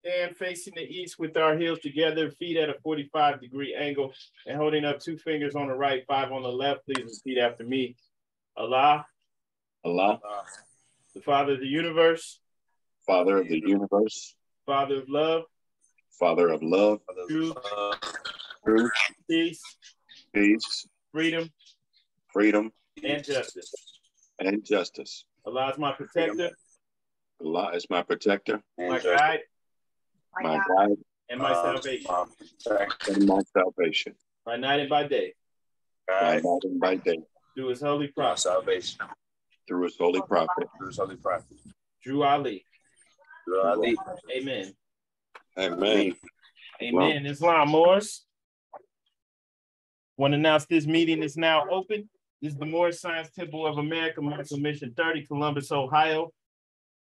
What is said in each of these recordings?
Stand facing the east with our heels together, feet at a 45-degree angle, and holding up 2 fingers on the right, 5 on the left. Please repeat after me. Allah, Allah, the Father of the universe, Father of the universe, Father of love, Father of love, truth, truth, peace, peace, freedom, freedom, and justice. and justice. Allah is my protector, Allah is my protector, my guide, my guide, and my salvation, and my salvation, by night and by day, by night and by day, through his holy prophet, salvation, through his holy prophet, Drew Ali. Ali. Amen. Amen. Amen. Islam, Moors. Want to announce this meeting is now open. This is the Moorish Science Temple of America, Muslim Mission 30, Columbus, Ohio.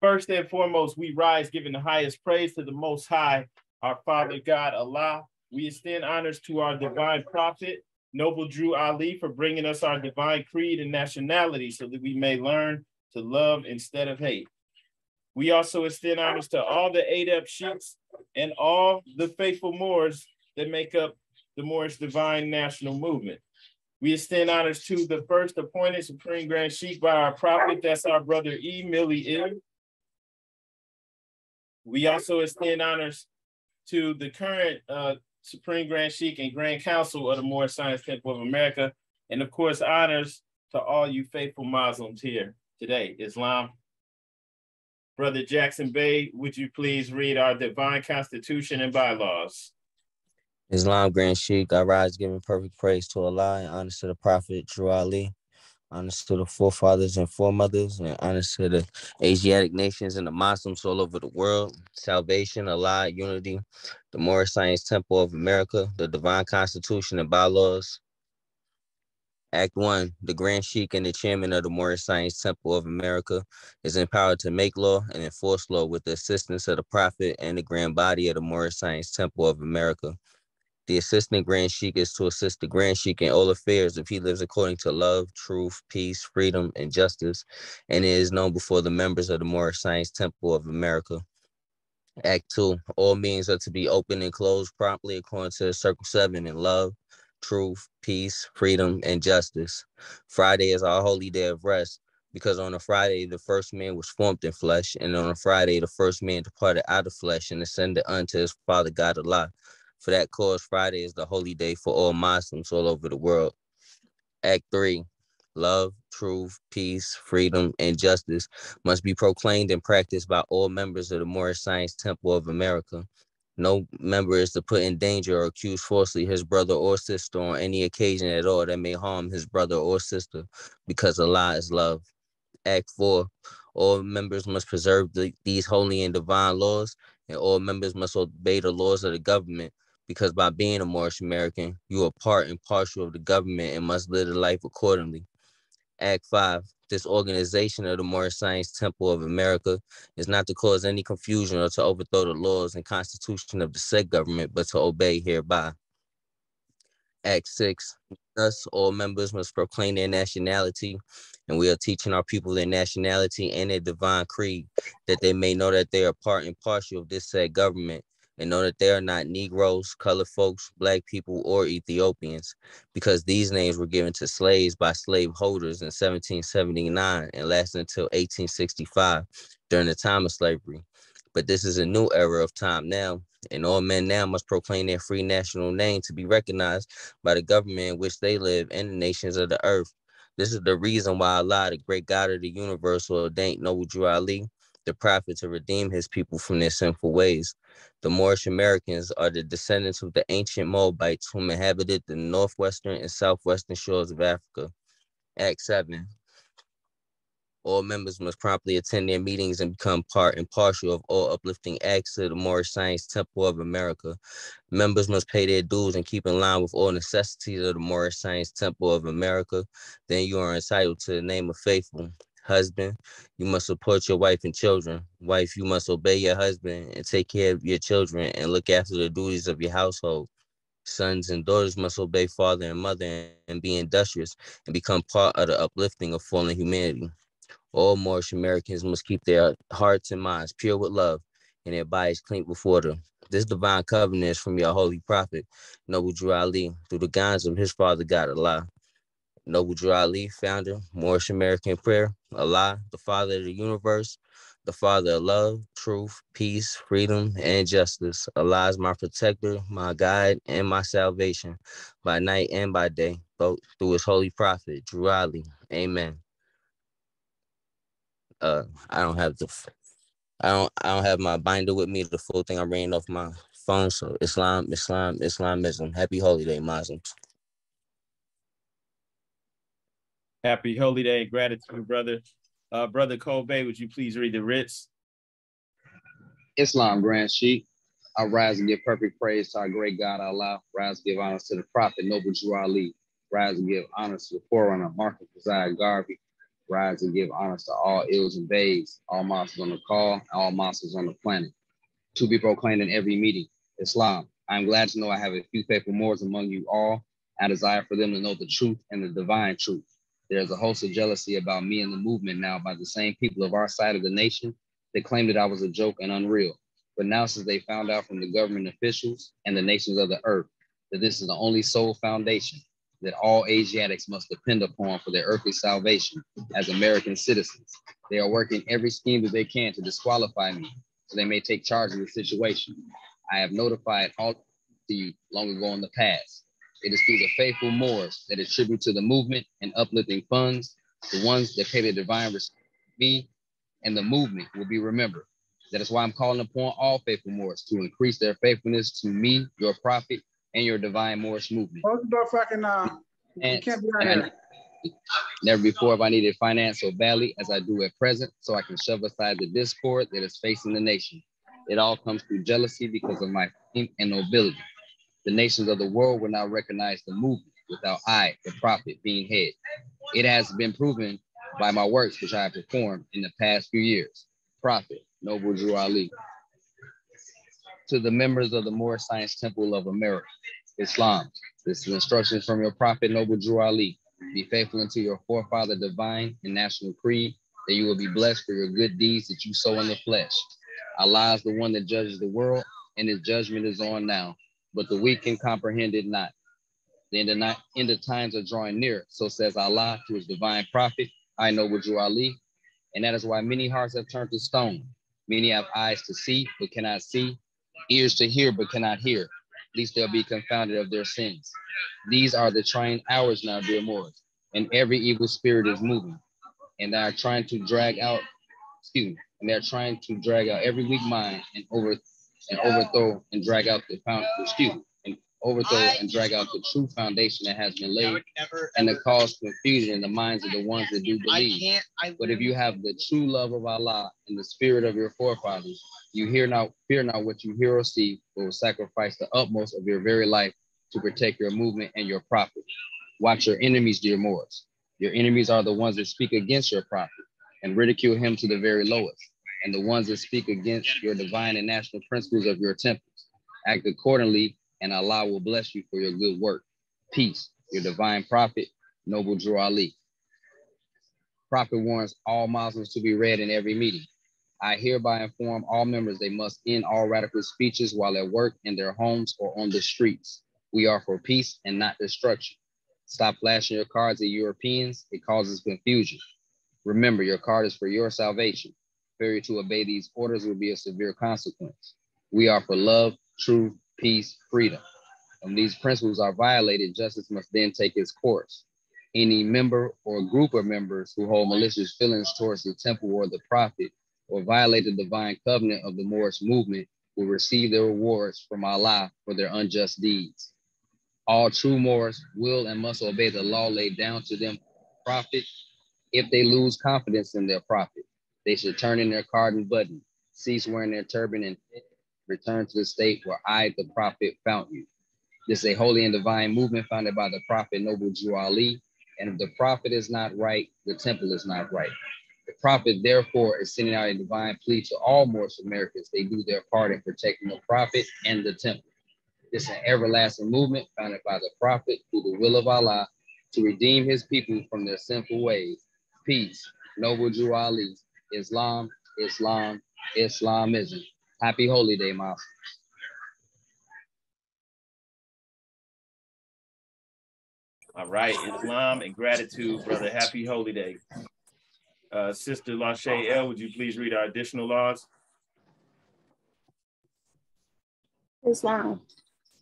First and foremost, we rise giving the highest praise to the Most High, our Father God, Allah. We extend honors to our divine prophet, Noble Drew Ali, for bringing us our divine creed and nationality so that we may learn to love instead of hate. We also extend honors to all the Adep Sheiks and all the faithful Moors that make up the Moorish Divine National Movement. We extend honors to the first appointed Supreme Grand Sheikh by our prophet, that's our brother E. Millie Ibn. We also extend honors to the current Supreme Grand Sheikh and Grand Council of the Moorish Science Temple of America, and of course, honors to all you faithful Muslims here today, Islam. Brother Jackson Bey, would you please read our divine constitution and bylaws? Islam Grand Sheikh, I rise giving perfect praise to Allah and honors to the Prophet Drew Ali, honors to the forefathers and foremothers, and honors to the Asiatic nations and the Muslims all over the world. Salvation, Allah, unity, the Moorish Science Temple of America, the divine constitution and bylaws. Act 1, the Grand Sheikh and the chairman of the Moorish Science Temple of America is empowered to make law and enforce law with the assistance of the Prophet and the grand body of the Moorish Science Temple of America. The assistant Grand Sheikh is to assist the Grand Sheikh in all affairs if he lives according to love, truth, peace, freedom, and justice, and it is known before the members of the Moorish Science Temple of America. Act 2, all meetings are to be open and closed promptly according to Circle 7 in love, truth, peace, freedom, and justice. Friday is our holy day of rest, because on a Friday, the first man was formed in flesh, and on a Friday, the first man departed out of flesh and ascended unto his Father God Allah. For that cause, Friday is the holy day for all Muslims all over the world. Act 3, love, truth, peace, freedom, and justice must be proclaimed and practiced by all members of the Moorish Science Temple of America. No member is to put in danger or accuse falsely his brother or sister on any occasion at all that may harm his brother or sister, because Allah is love. Act 4, all members must preserve these holy and divine laws, and all members must obey the laws of the government, because by being a Moorish American, you are part and partial of the government and must live the life accordingly. Act 5, this organization of the Moorish Science Temple of America is not to cause any confusion or to overthrow the laws and constitution of the said government, but to obey hereby. Act 6, thus all members must proclaim their nationality, and we are teaching our people their nationality and their divine creed, that they may know that they are part and partial of this said government, and know that they are not Negroes, colored folks, black people, or Ethiopians, because these names were given to slaves by slave holders in 1779 and lasted until 1865 during the time of slavery. But this is a new era of time now, and all men now must proclaim their free national name to be recognized by the government in which they live and the nations of the earth. This is the reason why Allah, the great God of the universe, ordained Noble Drew Ali, the prophet, to redeem his people from their sinful ways. The Moorish Americans are the descendants of the ancient Moabites whom inhabited the northwestern and southwestern shores of Africa. Act 7. All members must promptly attend their meetings and become part and partial of all uplifting acts of the Moorish Science Temple of America. Members must pay their dues and keep in line with all necessities of the Moorish Science Temple of America. Then you are entitled to the name of faithful. Husband, you must support your wife and children. Wife, you must obey your husband and take care of your children and look after the duties of your household. Sons and daughters must obey father and mother and be industrious and become part of the uplifting of fallen humanity. All Moorish Americans must keep their hearts and minds pure with love and their bodies clean before them. This divine covenant is from your holy prophet, Noble Drew Ali, through the guidance of his father God, Allah. Noble Drew Ali, founder, Moorish American prayer, Allah, the Father of the universe, the Father of love, truth, peace, freedom, and justice. Allah is my protector, my guide, and my salvation, by night and by day, both through his holy prophet, Drew Ali. Amen. I don't have I don't have my binder with me, the full thing I'm reading off my phone. So Islamism. Happy Holy Day, Muslims. Happy Holy Day, gratitude, brother. Brother Kobe, would you please read the writs? Islam, Grand Sheikh. I rise and give perfect praise to our great God, Allah. Rise and give honors to the Prophet, Noble Drew Ali. Rise and give honors to the forerunner, Marcus Josiah Garvey. Rise and give honors to all ills and bays, all monsters on the call, all monsters on the planet. To be proclaimed in every meeting. Islam. I am glad to know I have a few faithful Moors among you all. I desire for them to know the truth and the divine truth. There is a host of jealousy about me and the movement now by the same people of our side of the nation. They claimed that I was a joke and unreal. But now, since they found out from the government officials and the nations of the earth that this is the only sole foundation that all Asiatics must depend upon for their earthly salvation as American citizens, they are working every scheme that they can to disqualify me so they may take charge of the situation. I have notified all to you long ago in the past. It is through the faithful Moors that attribute to the movement and uplifting funds, the ones that pay the divine respect to me and the movement will be remembered. That is why I'm calling upon all faithful Moors to increase their faithfulness to me, your prophet, and your divine Moorish movement. Close the door so I can, you can't be out here. Never before have I needed finance so badly as I do at present, so I can shove aside the discord that is facing the nation. It all comes through jealousy because of my fame and nobility. The nations of the world will now recognize the movement without I, the prophet, being head. It has been proven by my works which I have performed in the past few years. Prophet, Noble Drew Ali. To the members of the Moorish Science Temple of America, Islam, this is instructions from your prophet, Noble Drew Ali. Be faithful unto your forefather divine and national creed, that you will be blessed for your good deeds that you sow in the flesh. Allah is the one that judges the world, and his judgment is on now, but the weak can comprehend it not. The end of times are drawing near, so says Allah to his divine prophet, I Noble Drew Ali, and that is why many hearts have turned to stone. Many have eyes to see, but cannot see, ears to hear, but cannot hear, lest they'll be confounded of their sins. These are the trying hours now, dear Moors, and every evil spirit is moving, and they are trying to drag out, every weak mind and overthrow and drag out the true foundation that has been laid, and to cause confusion in the minds of the ones that do believe. But if you have the true love of Allah and the spirit of your forefathers, you fear not what you hear or see, but will sacrifice the utmost of your very life to protect your movement and your prophet. Watch your enemies, dear Moors. Your enemies are the ones that speak against your prophet and ridicule him to the very lowest, and the ones that speak against your divine and national principles of your temples. Act accordingly, and Allah will bless you for your good work. Peace, your divine prophet, Noble Drew Ali. Prophet warns all Muslims to be read in every meeting. I hereby inform all members they must end all radical speeches while at work, in their homes, or on the streets. We are for peace and not destruction. Stop flashing your cards at Europeans. It causes confusion. Remember, your card is for your salvation. Failure to obey these orders will be a severe consequence. We are for love, truth, peace, freedom. When these principles are violated, justice must then take its course. Any member or group of members who hold malicious feelings towards the temple or the prophet, or violate the divine covenant of the Moorish movement, will receive their rewards from Allah for their unjust deeds. All true Moors will and must obey the law laid down to them, prophet. If they lose confidence in their prophet, they should turn in their card and button, cease wearing their turban, and return to the state where I, the prophet, found you. This is a holy and divine movement founded by the prophet Noble Drew Ali. And if the prophet is not right, the temple is not right. The prophet, therefore, is sending out a divine plea to all Moorish Americans. They do their part in protecting the prophet and the temple. This is an everlasting movement founded by the prophet through the will of Allah to redeem his people from their sinful ways. Peace, Noble Drew Ali. Islam, Islam, Islamism. Happy Holy Day, Mom. All right, Islam and gratitude, brother. Happy Holy Day. Sister Lachey L, would you please read our additional laws? Islam.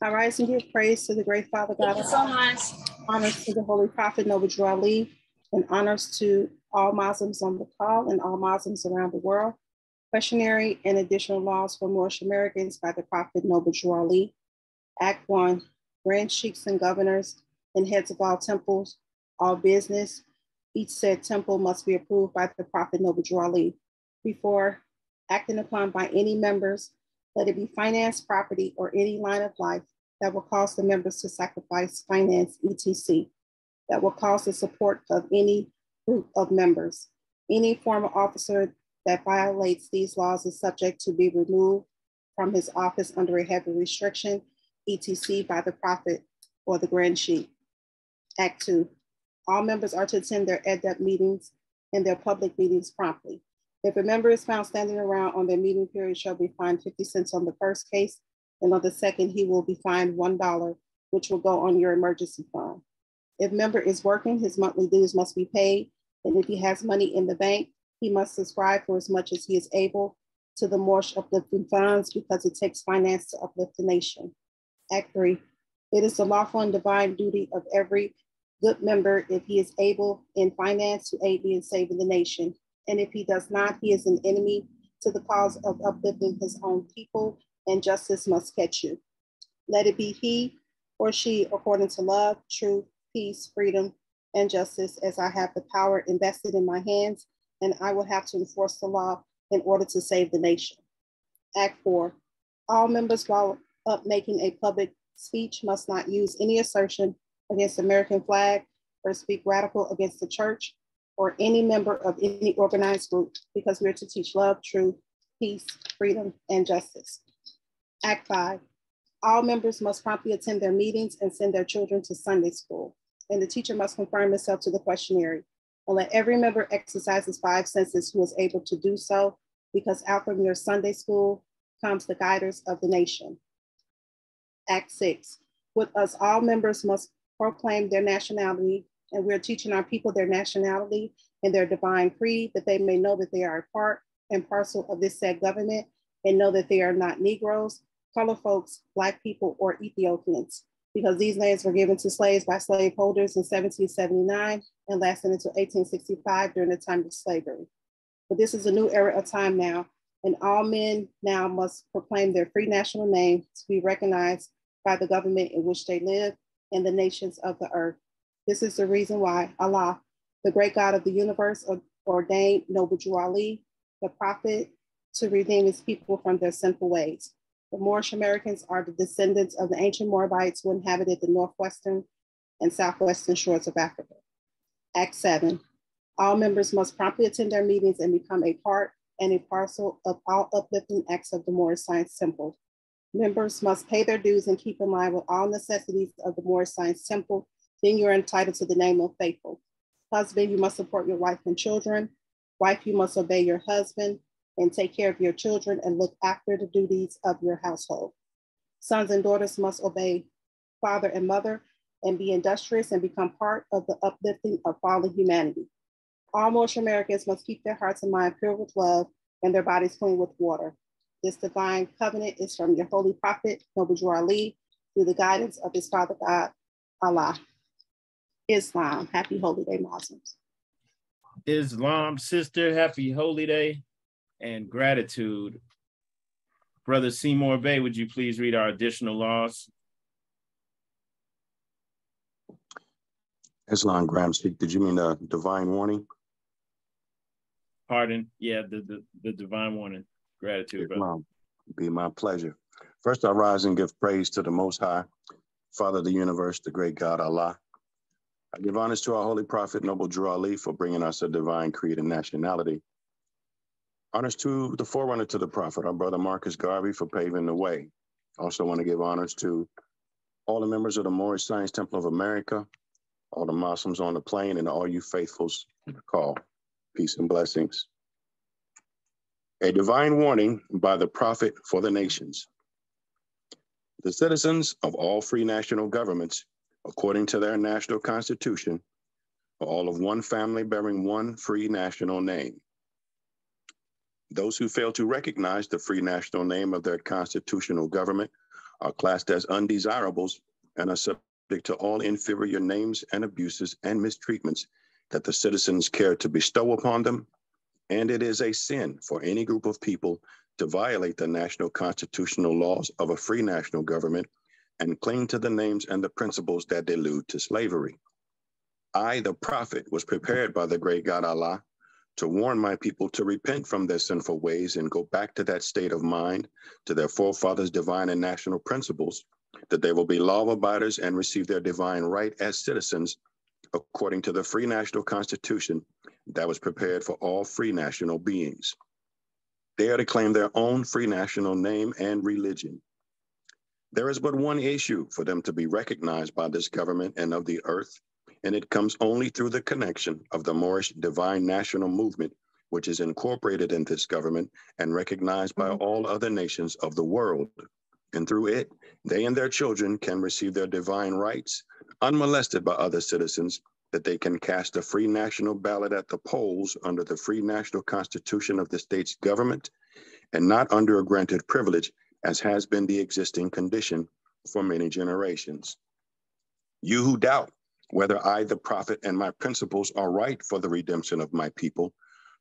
I rise and give praise to the great Father God. So nice. Honors to the Holy Prophet Noble Drew Ali, and honors to all Muslims on the call and all Muslims around the world. Questionary and additional laws for Moorish Americans by the Prophet Noble Drew Ali. Act 1. Grand sheikhs and governors and heads of all temples, all business. Each said temple must be approved by the Prophet Noble Drew Ali. Before acting upon by any members, let it be finance, property, or any line of life that will cause the members to sacrifice, finance, etc., that will cause the support of any group of members. Any former officer that violates these laws is subject to be removed from his office under a heavy restriction, etc., by the Prophet or the Grand Sheikh. Act 2. All members are to attend their EDEP meetings and their public meetings promptly. If a member is found standing around on their meeting period, shall be fined 50 cents on the first case, and on the second, he will be fined $1, which will go on your emergency fund. If member is working, his monthly dues must be paid, and if he has money in the bank, he must subscribe for as much as he is able to the Moorish uplifting funds, because it takes finance to uplift the nation. Act 3. It is the lawful and divine duty of every good member, if he is able in finance, to aid me in saving the nation. And if he does not, he is an enemy to the cause of uplifting his own people, and justice must catch you. Let it be he or she according to love, truth, peace, freedom, and justice, as I have the power invested in my hands, and I will have to enforce the law in order to save the nation. Act 4. All members, while up making a public speech, must not use any assertion against the American flag or speak radical against the church or any member of any organized group, because we are to teach love, truth, peace, freedom, and justice. Act 5. All members must promptly attend their meetings and send their children to Sunday school, and the teacher must conform himself to the questionnaire. And let every member exercise his 5 senses who is able to do so, because out from your Sunday school comes the guiders of the nation. Act 6. With us, all members must proclaim their nationality, and we're teaching our people their nationality and their divine creed, that they may know that they are a part and parcel of this said government, and know that they are not Negroes, color folks, Black people, or Ethiopians, because these names were given to slaves by slaveholders in 1779 and lasted until 1865 during the time of slavery. But this is a new era of time now, and all men now must proclaim their free national name to be recognized by the government in which they live and the nations of the earth. This is the reason why Allah, the great God of the universe, ordained Noble Drew Ali, the prophet, to redeem his people from their sinful ways. The Moorish Americans are the descendants of the ancient Moabites who inhabited the northwestern and southwestern shores of Africa. Act 7. All members must promptly attend their meetings and become a part and a parcel of all uplifting acts of the Moorish Science Temple. Members must pay their dues and keep in line with all necessities of the Moorish Science Temple. Then you are entitled to the name of faithful. Husband, you must support your wife and children. Wife, you must obey your husband and take care of your children and look after the duties of your household. Sons and daughters must obey father and mother and be industrious and become part of the uplifting of fallen humanity. All Moorish Americans must keep their hearts and minds pure with love and their bodies clean with water. This divine covenant is from your holy prophet, Noble Drew Ali, through the guidance of his Father God, Allah. Islam. Happy Holy Day, Muslims. Islam, sister, happy Holy Day and gratitude. Brother Seymour Bay, would you please read our additional laws? Islam Grand Sheikh, did you mean the divine warning? Pardon? Yeah, the divine warning. Gratitude, brother. Islam, be my pleasure. First, I rise and give praise to the Most High, Father of the universe, the great God, Allah. I give honors to our holy prophet, Noble Drew Ali, for bringing us a divine creed and nationality. Honors to the forerunner to the prophet, our brother Marcus Garvey, for paving the way. Also want to give honors to all the members of the Moorish Science Temple of America, all the Muslims on the plane, and all you faithfuls on the call. Peace and blessings. A divine warning by the prophet for the nations. The citizens of all free national governments, according to their national constitution, are all of one family bearing one free national name. Those who fail to recognize the free national name of their constitutional government are classed as undesirables and are subject to all inferior names and abuses and mistreatments that the citizens care to bestow upon them, and it is a sin for any group of people to violate the national constitutional laws of a free national government and cling to the names and the principles that delude to slavery. I, the prophet, was prepared by the great God Allah to warn my people to repent from their sinful ways and go back to that state of mind, to their forefathers' divine and national principles, that they will be law-abiders and receive their divine right as citizens according to the free national constitution that was prepared for all free national beings. They are to claim their own free national name and religion. There is but one issue for them to be recognized by this government and of the earth, and it comes only through the connection of the Moorish divine national movement, which is incorporated in this government and recognized by all other nations of the world. And through it, they and their children can receive their divine rights, unmolested by other citizens, that they can cast a free national ballot at the polls under the free national constitution of the state's government, and not under a granted privilege, as has been the existing condition for many generations. You who doubt whether I, the prophet, and my principles are right for the redemption of my people,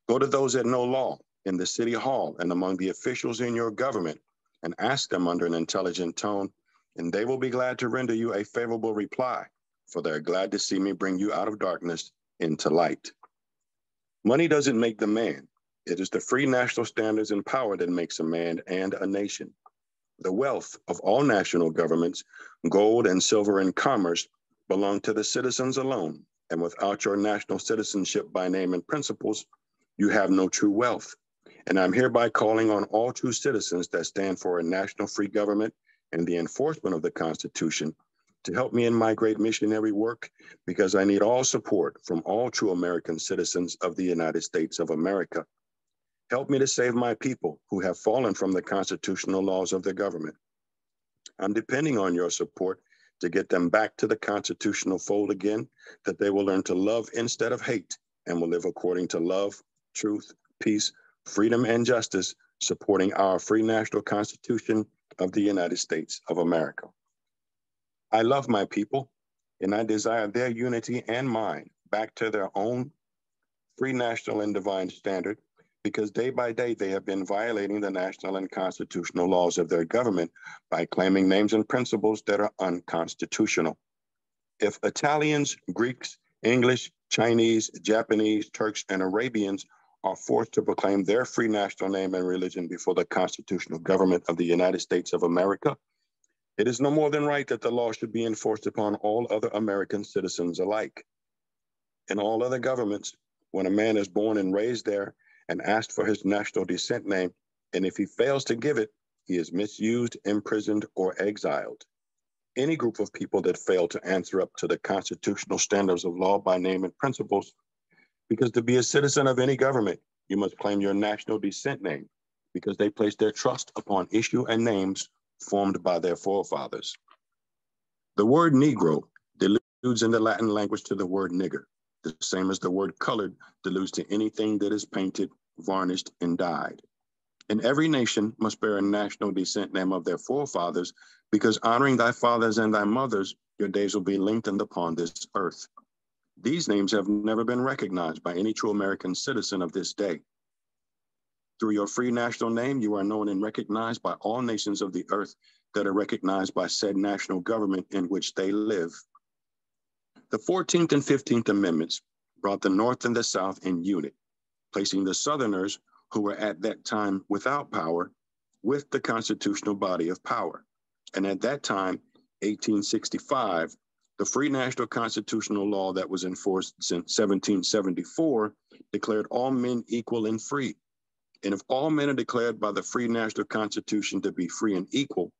go to those that know law in the city hall and among the officials in your government and ask them under an intelligent tone, and they will be glad to render you a favorable reply, for they're glad to see me bring you out of darkness into light. Money doesn't make the man. It is the free national standards and power that makes a man and a nation. The wealth of all national governments, gold and silver and commerce, belong to the citizens alone, and without your national citizenship by name and principles, you have no true wealth. And I'm hereby calling on all true citizens that stand for a national free government and the enforcement of the Constitution to help me in my great missionary work, because I need all support from all true American citizens of the United States of America. Help me to save my people who have fallen from the constitutional laws of the government. I'm depending on your support to get them back to the constitutional fold again, that they will learn to love instead of hate and will live according to love, truth, peace, freedom, and justice, supporting our free national constitution of the United States of America. I love my people, and I desire their unity and mine back to their own free national and divine standard, because day by day they have been violating the national and constitutional laws of their government by claiming names and principles that are unconstitutional. If Italians, Greeks, English, Chinese, Japanese, Turks, and Arabians are forced to proclaim their free national name and religion before the constitutional government of the United States of America, it is no more than right that the law should be enforced upon all other American citizens alike. In all other governments, when a man is born and raised there and asked for his national descent name, and if he fails to give it, he is misused, imprisoned, or exiled. Any group of people that fail to answer up to the constitutional standards of law by name and principles, because to be a citizen of any government, you must claim your national descent name, because they place their trust upon issue and names formed by their forefathers. The word Negro deludes in the Latin language to the word nigger, the same as the word colored deludes to anything that is painted, varnished, and dyed. And every nation must bear a national descent name of their forefathers, because honoring thy fathers and thy mothers, your days will be lengthened upon this earth. These names have never been recognized by any true American citizen of this day. Through your free national name, you are known and recognized by all nations of the earth that are recognized by said national government in which they live. The 14th and 15th Amendments brought the North and the South in unit, placing the Southerners, who were at that time without power, with the constitutional body of power. And at that time, 1865, the free national constitutional law that was enforced since 1774 declared all men equal and free. And if all men are declared by the free national constitution to be free and equal,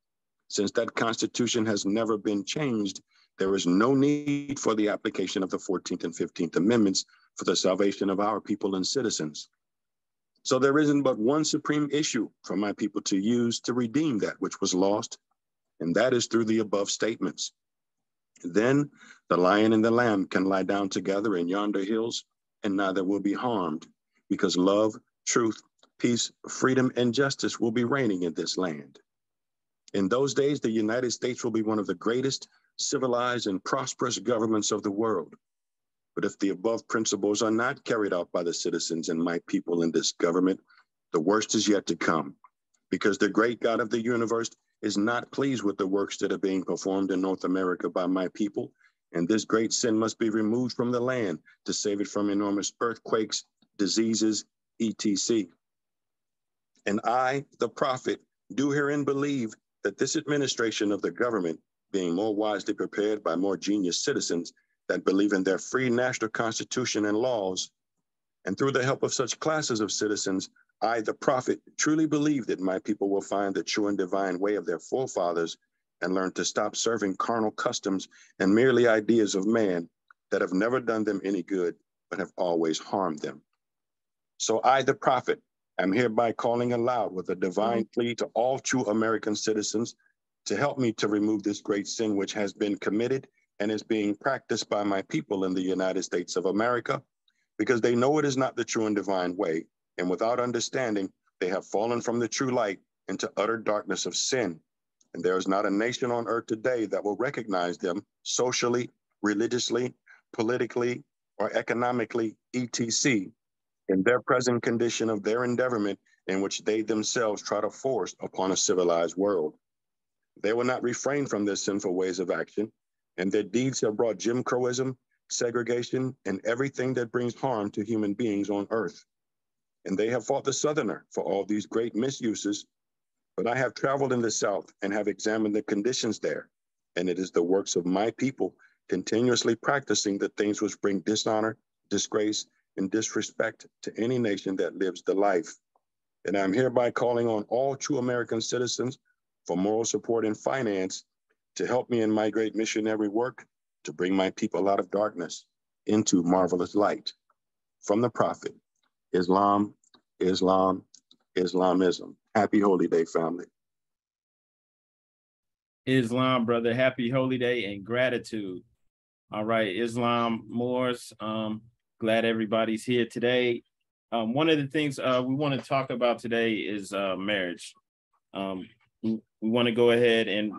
since that constitution has never been changed, there is no need for the application of the 14th and 15th Amendments for the salvation of our people and citizens. So there isn't but one supreme issue for my people to use to redeem that which was lost, and that is through the above statements. Then the lion and the lamb can lie down together in yonder hills, and neither will be harmed, because love, truth, peace, freedom, and justice will be reigning in this land. In those days, the United States will be one of the greatest civilized and prosperous governments of the world. But if the above principles are not carried out by the citizens and my people in this government, the worst is yet to come, because the great God of the universe is not pleased with the works that are being performed in North America by my people, and this great sin must be removed from the land to save it from enormous earthquakes, diseases, etc. And I, the prophet, do herein believe that this administration of the government, being more wisely prepared by more genius citizens that believe in their free national constitution and laws, and through the help of such classes of citizens, I, the prophet, truly believe that my people will find the true and divine way of their forefathers and learn to stop serving carnal customs and merely ideas of man that have never done them any good, but have always harmed them. So I, the prophet, am hereby calling aloud with a divine plea to all true American citizens to help me to remove this great sin which has been committed and is being practiced by my people in the United States of America, because they know it is not the true and divine way, and without understanding, they have fallen from the true light into utter darkness of sin. And there is not a nation on earth today that will recognize them socially, religiously, politically, or economically, etc., in their present condition of their endeavorment in which they themselves try to force upon a civilized world. They will not refrain from their sinful ways of action, and their deeds have brought Jim Crowism, segregation, and everything that brings harm to human beings on earth. And they have fought the Southerner for all these great misuses, but I have traveled in the South and have examined the conditions there, and it is the works of my people continuously practicing the things which bring dishonor, disgrace, and disrespect to any nation that lives the life. And I'm hereby calling on all true American citizens for moral support and finance to help me in my great missionary work to bring my people out of darkness into marvelous light. From the prophet, Islam, Islam, Islamism. Happy Holy Day, family. Islam, brother. Happy Holy Day and gratitude. All right, Islam, Moors. Glad everybody's here today. One of the things we want to talk about today is marriage. We want to go ahead and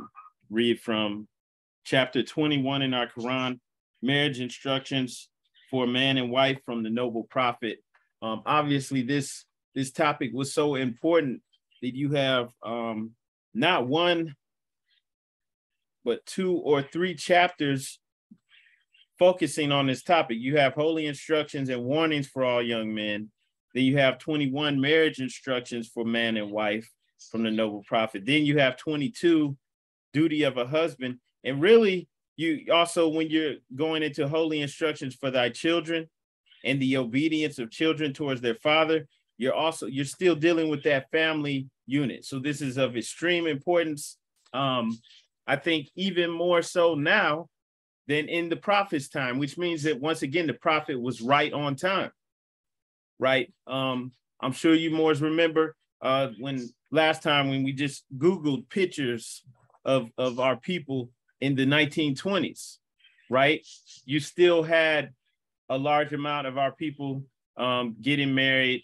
read from chapter 21 in our Quran, marriage instructions for man and wife from the noble prophet. Obviously, this topic was so important that you have not one, but 2 or 3 chapters focusing on this topic. You have holy instructions and warnings for all young men. Then you have 21 marriage instructions for man and wife from the noble prophet. Then you have 22 duty of a husband. And really, you also, when you're going into holy instructions for thy children and the obedience of children towards their father, you're still dealing with that family unit. So this is of extreme importance. I think even more so now than in the prophet's time, which means that once again, the prophet was right on time, right? I'm sure you Moors remember when last time when we just Googled pictures of our people in the 1920s, right? You still had a large amount of our people getting married,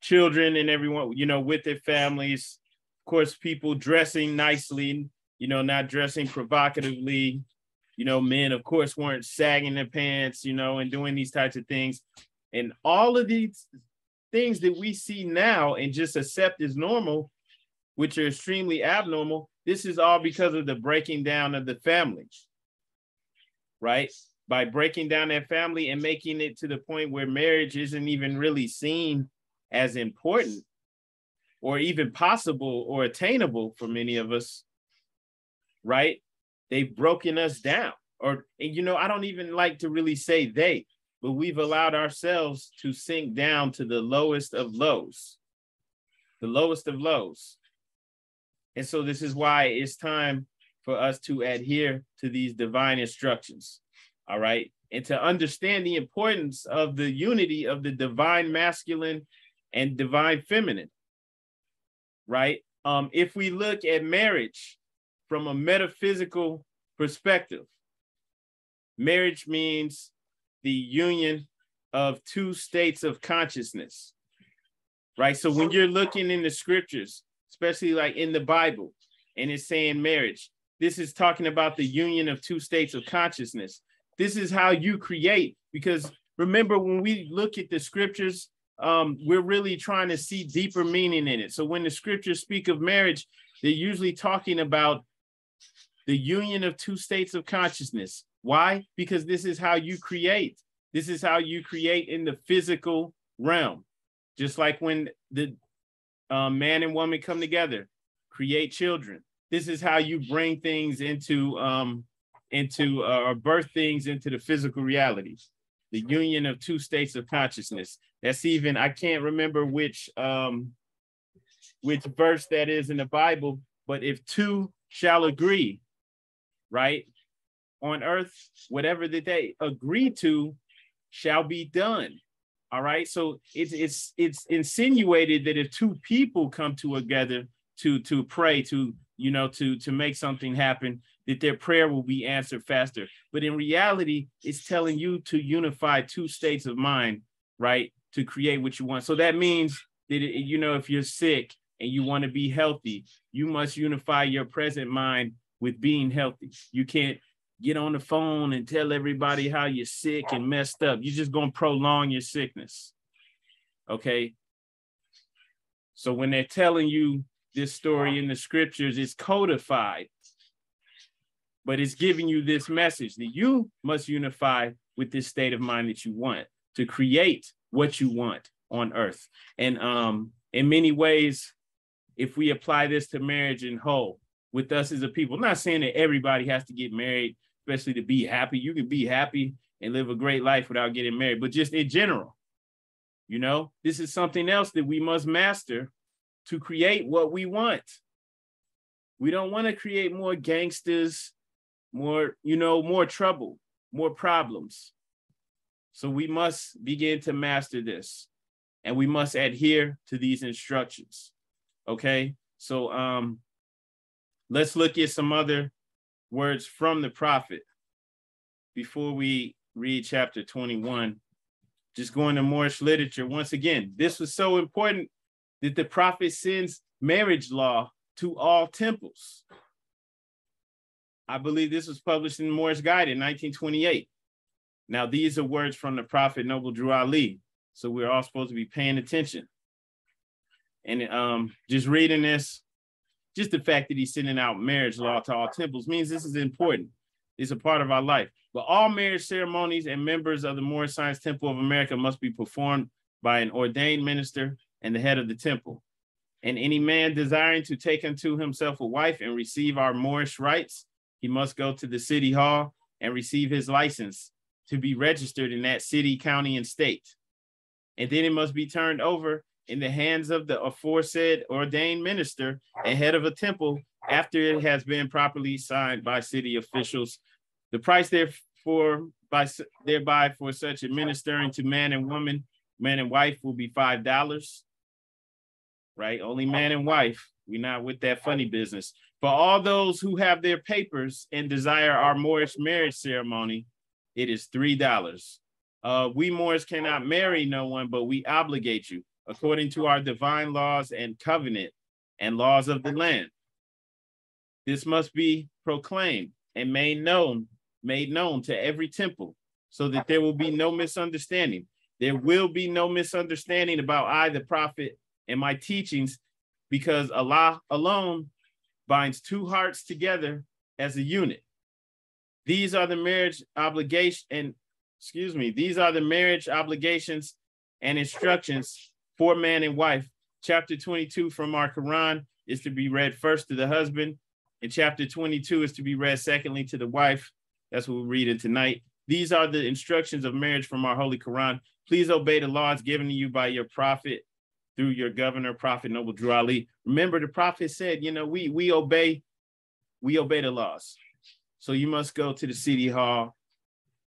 children and everyone, with their families. Of course, people dressing nicely, not dressing provocatively. Men, of course, weren't sagging their pants, and doing these types of things. And all of these things that we see now and just accept as normal, which are extremely abnormal, this is all because of the breaking down of the family, right? By breaking down that family and making it to the point where marriage isn't even really seen as important or even possible or attainable for many of us, right? They've broken us down. I don't even like to really say they, but we've allowed ourselves to sink down to the lowest of lows, the lowest of lows. And so this is why it's time for us to adhere to these divine instructions, all right? and to understand the importance of the unity of the divine masculine and divine feminine, right? If we look at marriage from a metaphysical perspective, marriage means the union of two states of consciousness, right? So when you're looking in the scriptures, especially like in the Bible, and it's saying marriage, this is talking about the union of two states of consciousness. This is how you create, because remember, when we look at the scriptures, we're really trying to see deeper meaning in it. So when the scriptures speak of marriage, they're usually talking about the union of two states of consciousness. Why? Because this is how you create. This is how you create in the physical realm. Just like when the man and woman come together, create children. This is how you bring things into or birth things into the physical reality. The union of two states of consciousness. That's even, I can't remember which verse that is in the Bible, but if two shall agree, right, on earth, whatever that they agree to shall be done. All right. So it's insinuated that if two people come together to pray, to make something happen, that their prayer will be answered faster. But in reality, it's telling you to unify two states of mind, right, to create what you want. So that means that, if you're sick and you want to be healthy, you must unify your present mind with being healthy. You can't get on the phone and tell everybody how you're sick and messed up. You're just going to prolong your sickness. Okay. So when they're telling you this story in the scriptures, it's codified, but it's giving you this message that you must unify with this state of mind that you want to create what you want on earth. And in many ways, if we apply this to marriage in whole, with us as a people, I'm not saying that everybody has to get married, especially to be happy. You can be happy and live a great life without getting married, but just in general, this is something else that we must master to create what we want. We don't want to create more gangsters, more trouble, more problems. So we must begin to master this, and we must adhere to these instructions. Okay. So let's look at some other words from the prophet before we read chapter 21. Just going to Moorish literature. Once again, this was so important that the prophet sends marriage law to all temples. I believe this was published in Moorish Guide in 1928. Now, these are words from the prophet Noble Drew Ali. So we're all supposed to be paying attention. And just reading this, just the fact that he's sending out marriage law to all temples means this is important. It's a part of our life. But all marriage ceremonies and members of the Moorish Science Temple of America must be performed by an ordained minister and the head of the temple. And any man desiring to take unto himself a wife and receive our Moorish rites, he must go to the city hall and receive his license to be registered in that city, county, and state. And then it must be turned over in the hands of the aforesaid ordained minister and head of a temple after it has been properly signed by city officials. The price thereby for such administering to man and woman, man and wife, will be $5. Right? Only man and wife. We're not with that funny business. For all those who have their papers and desire our Moorish marriage ceremony, it is $3. We Moors cannot marry no one, but we obligate you according to our divine laws and covenant and laws of the land. This must be proclaimed and made known to every temple so that there will be no misunderstanding. There will be no misunderstanding about I, the prophet, and my teachings, because Allah alone binds two hearts together as a unit. These are the marriage obligations and instructions for man and wife. Chapter 22 from our Quran is to be read first to the husband, and chapter 22 is to be read secondly to the wife. That's what we're reading tonight. These are the instructions of marriage from our Holy Quran. Please obey the laws given to you by your prophet through your governor, Prophet Noble Drew Ali. Remember, the prophet said, we obey the laws. So you must go to the city hall,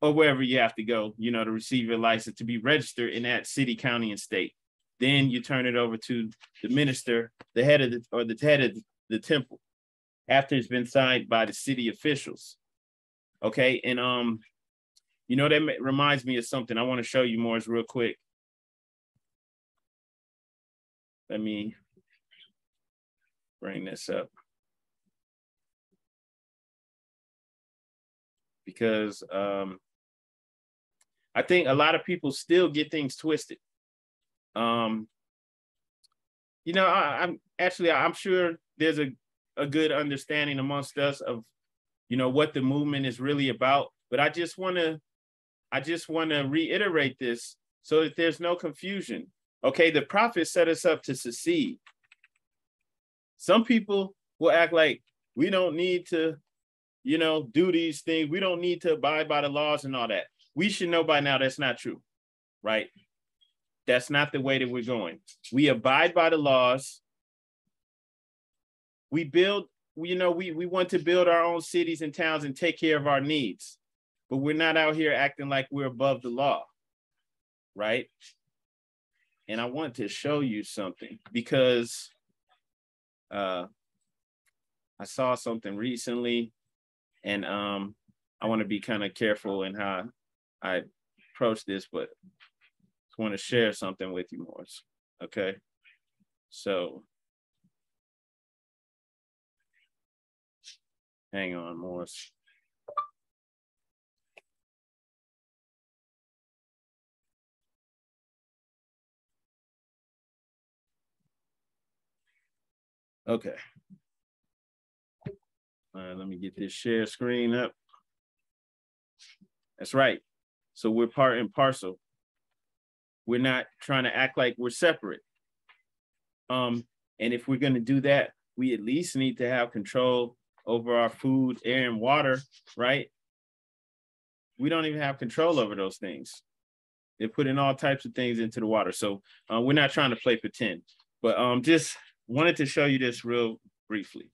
or wherever you have to go, you know, to receive your license, to be registered in that city, county, and state. Then you turn it over to the minister, the head of the temple, after it's been signed by the city officials. Okay, and you know, that reminds me of something. I want to show you more real quick. Let me bring this up. Because I think a lot of people still get things twisted. You know, I'm sure there's a good understanding amongst us of, you know, what the movement is really about. But I just want to reiterate this so that there's no confusion. Okay, the prophet set us up to succeed. Some people will act like we don't need to, you know, do these things. We don't need to abide by the laws and all that. We should know by now that's not true, right? That's not the way that we're going. We abide by the laws. We build, you know, we want to build our own cities and towns and take care of our needs, but we're not out here acting like we're above the law, right? And I want to show you something because I saw something recently, and I want to be kind of careful in how I approach this, but I want to share something with you, Morris. Okay, so hang on, Morris. Okay. Let me get this share screen up. That's right. So we're part and parcel. We're not trying to act like we're separate. And if we're going to do that, we at least need to have control over our food, air, and water, right? We don't even have control over those things. They're putting all types of things into the water. So we're not trying to play pretend, but just wanted to show you this real briefly.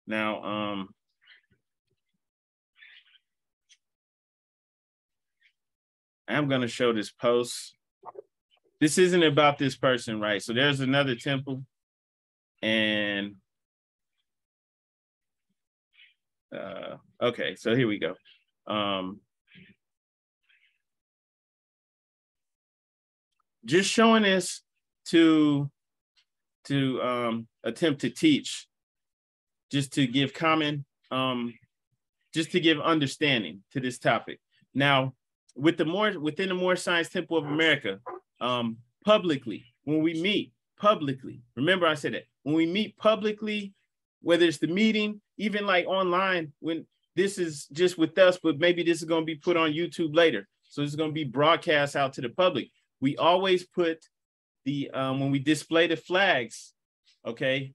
Now, I'm going to show this post. This isn't about this person, right? So there's another temple, and okay, so here we go. Just showing this to attempt to teach, just to give just to give understanding to this topic. Now, within the Moorish Science Temple of America, publicly, when we meet publicly, remember I said that, when we meet publicly, whether it's the meeting, even like online, when this is just with us, but maybe this is going to be put on YouTube later. So it's going to be broadcast out to the public. We always put the, when we display the flags, okay.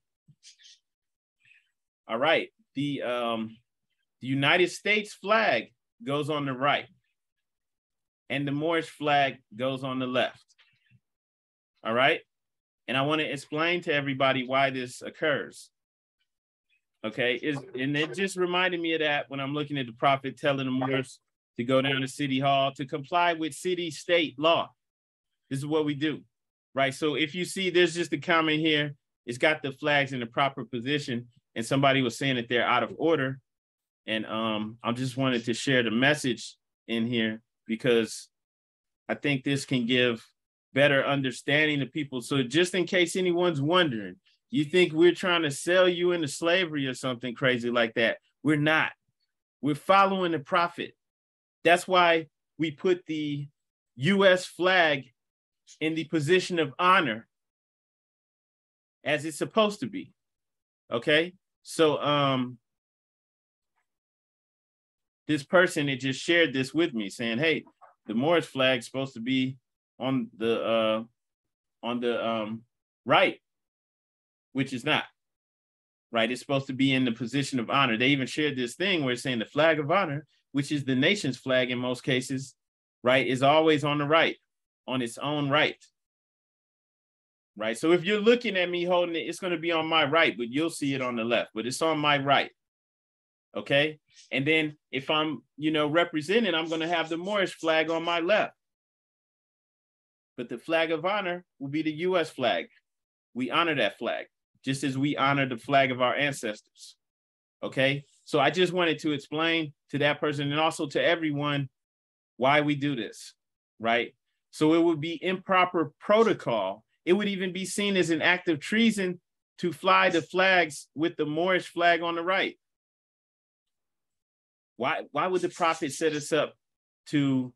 All right, the United States flag goes on the right, and the Moorish flag goes on the left. All right, and I want to explain to everybody why this occurs. Okay, and it just reminded me of that when I'm looking at the prophet telling the Moors to go down to City Hall to comply with city-state law. This is what we do, right? So if you see, there's just a comment here. It's got the flags in the proper position, and somebody was saying that they're out of order. And I just wanted to share the message in here because I think this can give better understanding to people. So just in case anyone's wondering, you think we're trying to sell you into slavery or something crazy like that. We're not. We're following the prophet. That's why we put the U.S. flag in the position of honor as it's supposed to be. Okay? So this person, it just shared this with me saying, hey, the Moorish flag is supposed to be on the right, which is not, right? It's supposed to be in the position of honor. They even shared this thing where it's saying the flag of honor, which is the nation's flag in most cases, right, is always on the right, on its own right, right? So if you're looking at me holding it, it's going to be on my right, but you'll see it on the left, but it's on my right. Okay. And then if I'm, representing, I'm going to have the Moorish flag on my left. But the flag of honor will be the U.S. flag. We honor that flag, just as we honor the flag of our ancestors. Okay. So I just wanted to explain to that person and also to everyone why we do this, right? So it would be improper protocol. It would even be seen as an act of treason to fly the flags with the Moorish flag on the right. Why would the prophet set us up to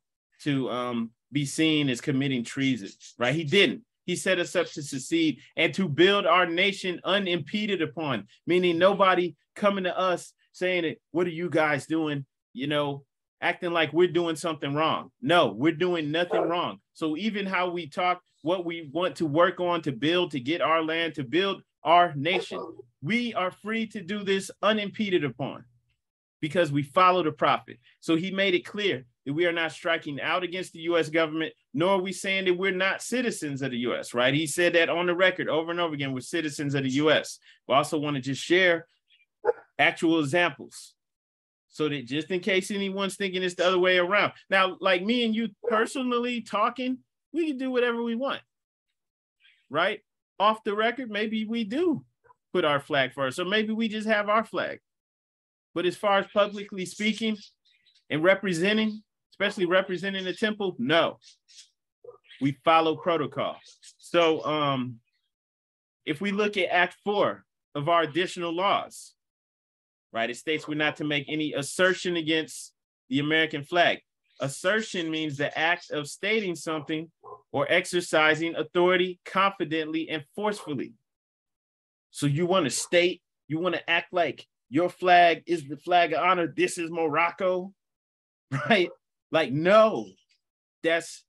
be seen as committing treason, right? He didn't. He set us up to succeed and to build our nation unimpeded upon, meaning nobody coming to us saying, what are you guys doing? Acting like we're doing something wrong. No, we're doing nothing wrong. So even how we talk, what we want to work on to build, to get our land, to build our nation, we are free to do this unimpeded upon because we follow the prophet. So he made it clear that we are not striking out against the U.S. government, nor are we saying that we're not citizens of the U.S., right? He said that on the record over and over again, we're citizens of the U.S. We also want to just share actual examples so that just in case anyone's thinking it's the other way around. Now, like me and you personally talking, we can do whatever we want, right? Off the record, maybe we do put our flag first, or maybe we just have our flag. But as far as publicly speaking and representing, especially representing the temple, no, we follow protocol. So if we look at Act 4 of our additional laws, right, it states we're not to make any assertion against the American flag. Assertion means the act of stating something or exercising authority confidently and forcefully. So you want to state, you want to act like your flag is the flag of honor. This is Morocco, right? Like, no, that's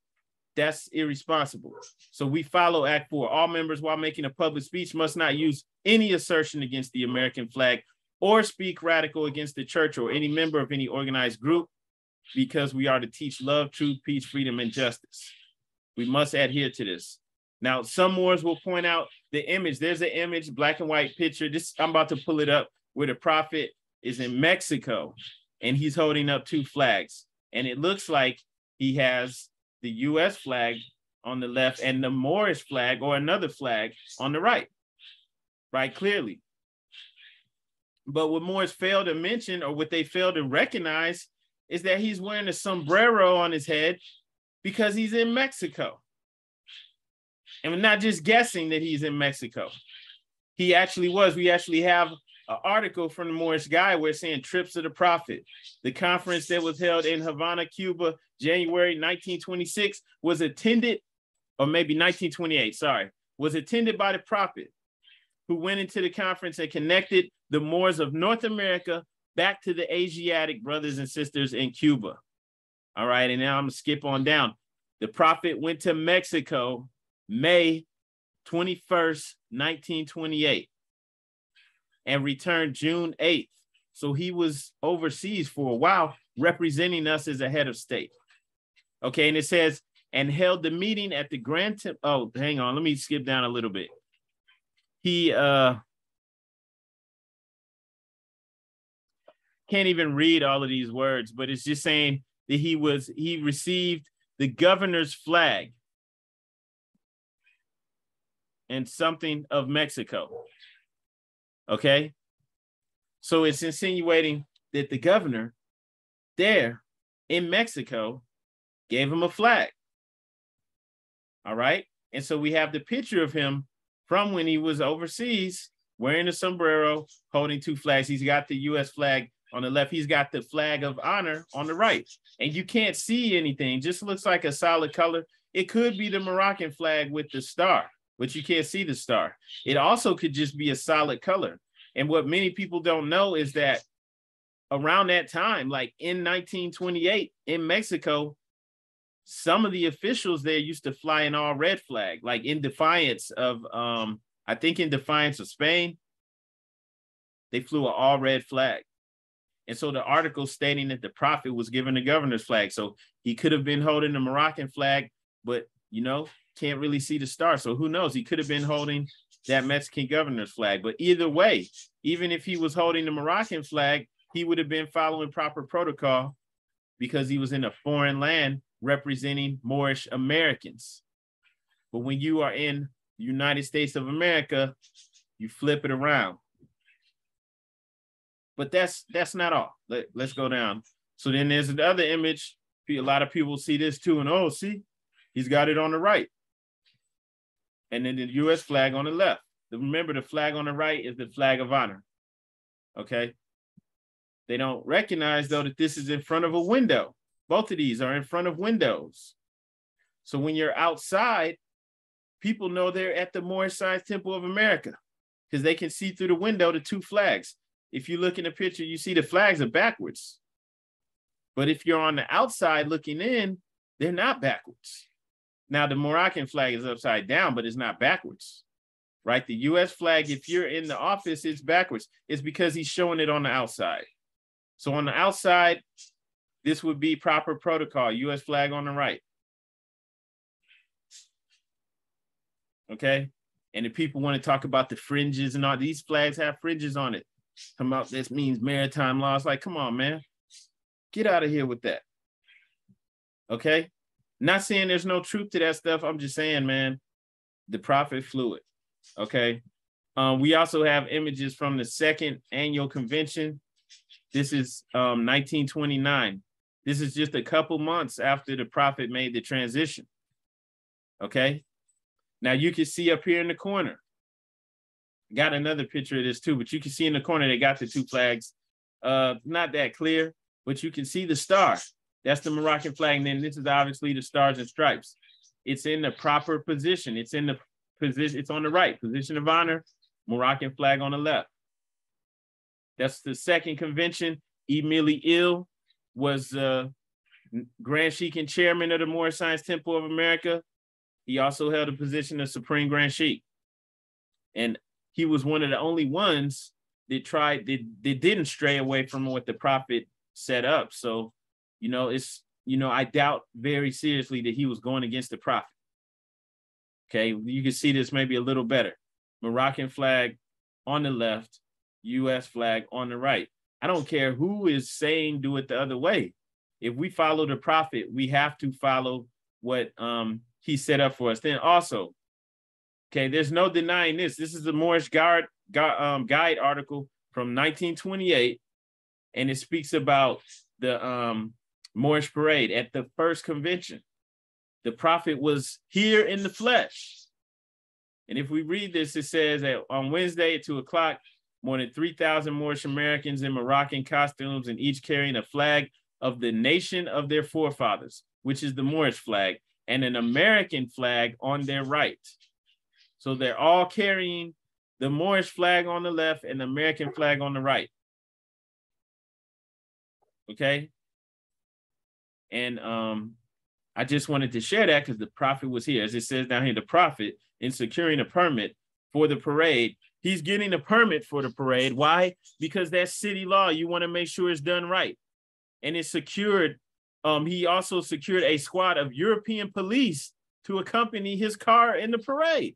irresponsible. So we follow Act 4. All members, while making a public speech, must not use any assertion against the American flag or speak radical against the church or any member of any organized group, because we are to teach love, truth, peace, freedom, and justice. We must adhere to this. Now, some Moors will point out the image. There's an image, black and white picture. I'm about to pull it up, where the prophet is in Mexico and he's holding up two flags. And it looks like he has the U.S. flag on the left and the Moorish flag or another flag on the right, clearly. But what Moors fail to mention, or what they fail to recognize, is that he's wearing a sombrero on his head because he's in Mexico. And we're not just guessing that he's in Mexico. He actually was. We actually have an article from the Moorish guy where it's saying trips of the prophet. The conference that was held in Havana, Cuba, January 1926 was attended, or maybe 1928, sorry, was attended by the prophet, who went into the conference and connected the Moors of North America back to the Asiatic brothers and sisters in Cuba. All right, and now I'm gonna skip on down. The prophet went to Mexico May 21st, 1928, and returned June 8th. So he was overseas for a while, representing us as a head of state. Okay, and it says, and held the meeting at the Grand Temple. Oh, hang on, let me skip down a little bit. He can't even read all of these words, but it's just saying that he received the governor's flag and something of Mexico. Okay, so it's insinuating that the governor there in Mexico gave him a flag. All right, and so we have the picture of him from when he was overseas, wearing a sombrero, holding two flags. He's got the U.S. flag on the left. He's got the flag of honor on the right. And you can't see anything, just looks like a solid color. It could be the Moroccan flag with the star, but you can't see the star. It also could just be a solid color. And what many people don't know is that around that time, like in 1928 in Mexico, some of the officials there used to fly an all red flag, like in defiance of, I think in defiance of Spain, they flew an all red flag. And so the article stating that the prophet was given the governor's flag. So he could have been holding the Moroccan flag, but, can't really see the star. So who knows? He could have been holding that Mexican governor's flag. But either way, even if he was holding the Moroccan flag, he would have been following proper protocol because he was in a foreign land representing Moorish Americans. But when you are in the United States of America, you flip it around. But that's not all. Let's go down. So then there's another image. A lot of people see this too, and oh, see, he's got it on the right. And then the U.S. flag on the left. Remember, the flag on the right is the flag of honor. Okay. They don't recognize, though, that this is in front of a window. Both of these are in front of windows. So when you're outside, people know they're at the Moorish Science Temple of America because they can see through the window the two flags. If you look in the picture, you see the flags are backwards. But if you're on the outside looking in, they're not backwards. Now, the Moroccan flag is upside down, but it's not backwards, right? The U.S. flag, if you're in the office, it's backwards. It's because he's showing it on the outside. So on the outside, this would be proper protocol, U.S. flag on the right. Okay? And if people want to talk about the fringes and all, these flags have fringes on it. Come out, this means maritime laws. Like, come on, man. Get out of here with that. Okay? Not saying there's no truth to that stuff. I'm just saying, man, the prophet flew it. Okay? We also have images from the second annual convention. This is 1929. This is just a couple months after the prophet made the transition. Okay? Now you can see up here in the corner. Got another picture of this too, but you can see in the corner they got the two flags. Not that clear, but you can see the star. That's the Moroccan flag. And then this is obviously the stars and stripes. It's in the proper position. It's in the position, it's on the right, position of honor, Moroccan flag on the left. That's the second convention. Emily Ill was Grand Sheikh and chairman of the Moorish Science Temple of America. He also held a position of Supreme Grand Sheikh. And he was one of the only ones that didn't stray away from what the prophet set up. So, I doubt very seriously that he was going against the prophet. Okay, you can see this maybe a little better. Moroccan flag on the left, U.S. flag on the right. I don't care who is saying do it the other way. If we follow the prophet, we have to follow what he set up for us. Then also, okay, there's no denying this. This is the Moorish Guide article from 1928, and it speaks about the Moorish parade at the first convention. The prophet was here in the flesh. And if we read this, it says that on Wednesday at 2 o'clock, more than 3,000 Moorish Americans in Moroccan costumes and each carrying a flag of the nation of their forefathers, which is the Moorish flag, and an American flag on their right. So they're all carrying the Moorish flag on the left and the American flag on the right. Okay. And I just wanted to share that because the prophet was here. As it says down here, the prophet, in securing a permit for the parade, he's getting a permit for the parade. Why? Because that's city law. You want to make sure it's done right. And it's secured. He also secured a squad of European police to accompany his car in the parade.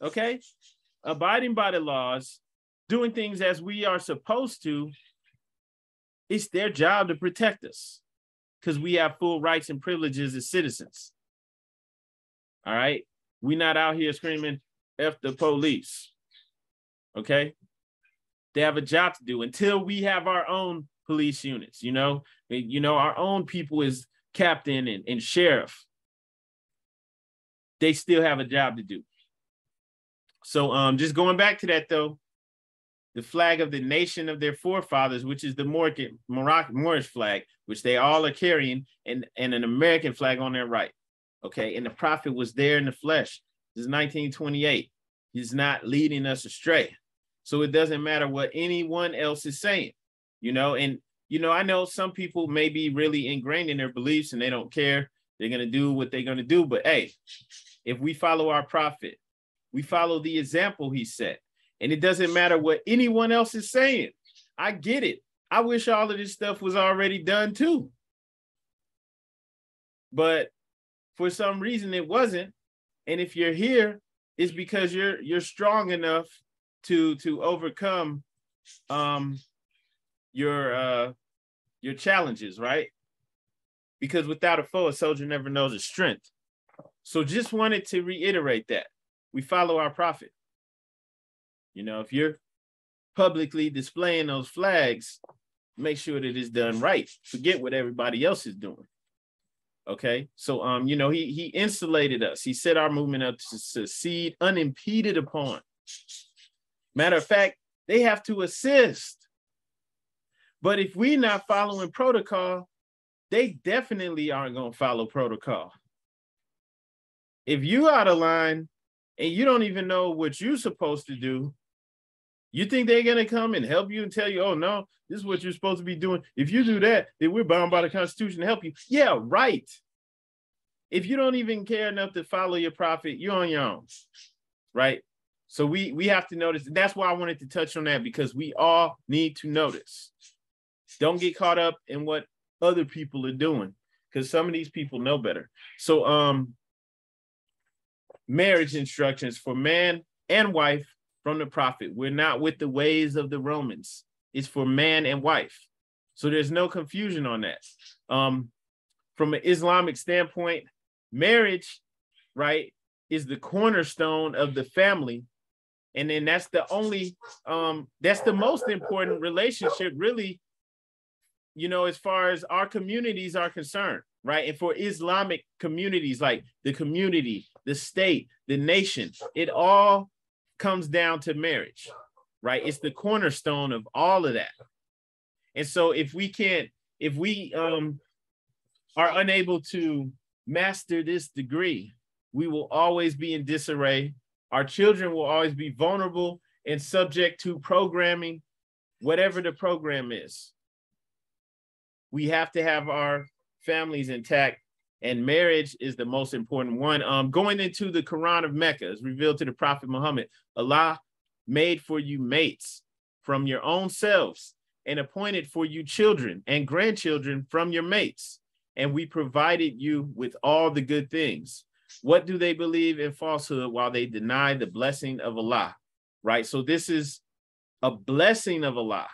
Okay? Abiding by the laws, doing things as we are supposed to, it's their job to protect us because we have full rights and privileges as citizens. All right? We're not out here screaming, F the police. Okay? They have a job to do until we have our own police units, our own people is captain and sheriff. They still have a job to do. So just going back to that though, the flag of the nation of their forefathers, which is the Moorish flag, which they all are carrying, and an American flag on their right. Okay, and the prophet was there in the flesh. This is 1928. He's not leading us astray. So it doesn't matter what anyone else is saying, I know some people may be really ingrained in their beliefs and they don't care. They're going to do what they're going to do. But hey, if we follow our prophet, we follow the example he set. And it doesn't matter what anyone else is saying. I get it. I wish all of this stuff was already done too. But for some reason it wasn't. And if you're here, it's because you're strong enough to overcome your challenges, right? Because without a foe, a soldier never knows his strength. So just wanted to reiterate that we follow our prophet. You know, if you're publicly displaying those flags, make sure that it's done right. Forget what everybody else is doing. Okay, so you know, he insulated us. He set our movement up to succeed unimpeded upon. Matter of fact, they have to assist. But if we're not following protocol, they definitely aren't going to follow protocol. If you out of line and you don't even know what you're supposed to do, you think they're going to come and help you and tell you, oh, no, this is what you're supposed to be doing. If you do that, then we're bound by the Constitution to help you. Yeah, right. If you don't even care enough to follow your prophet, you're on your own, right? So we have to notice. That's why I wanted to touch on that, because we all need to notice. Don't get caught up in what other people are doing, because some of these people know better. So marriage instructions for man and wife from the prophet. We're not with the ways of the Romans. It's for man and wife. So there's no confusion on that. From an Islamic standpoint, marriage, right, is the cornerstone of the family. And then that's the only, that's the most important relationship, really, you know, as far as our communities are concerned, right? And for Islamic communities, like the community, the state, the nation, it all comes down to marriage, right? It's the cornerstone of all of that. And so if we are unable to master this degree, we will always be in disarray. Our children will always be vulnerable and subject to programming, whatever the program is. We have to have our families intact, and marriage is the most important one. Going into the Quran of Mecca, is revealed to the Prophet Muhammad, Allah made for you mates from your own selves and appointed for you children and grandchildren from your mates. And we provided you with all the good things. What do they believe in falsehood while they deny the blessing of Allah? Right? So this is a blessing of Allah.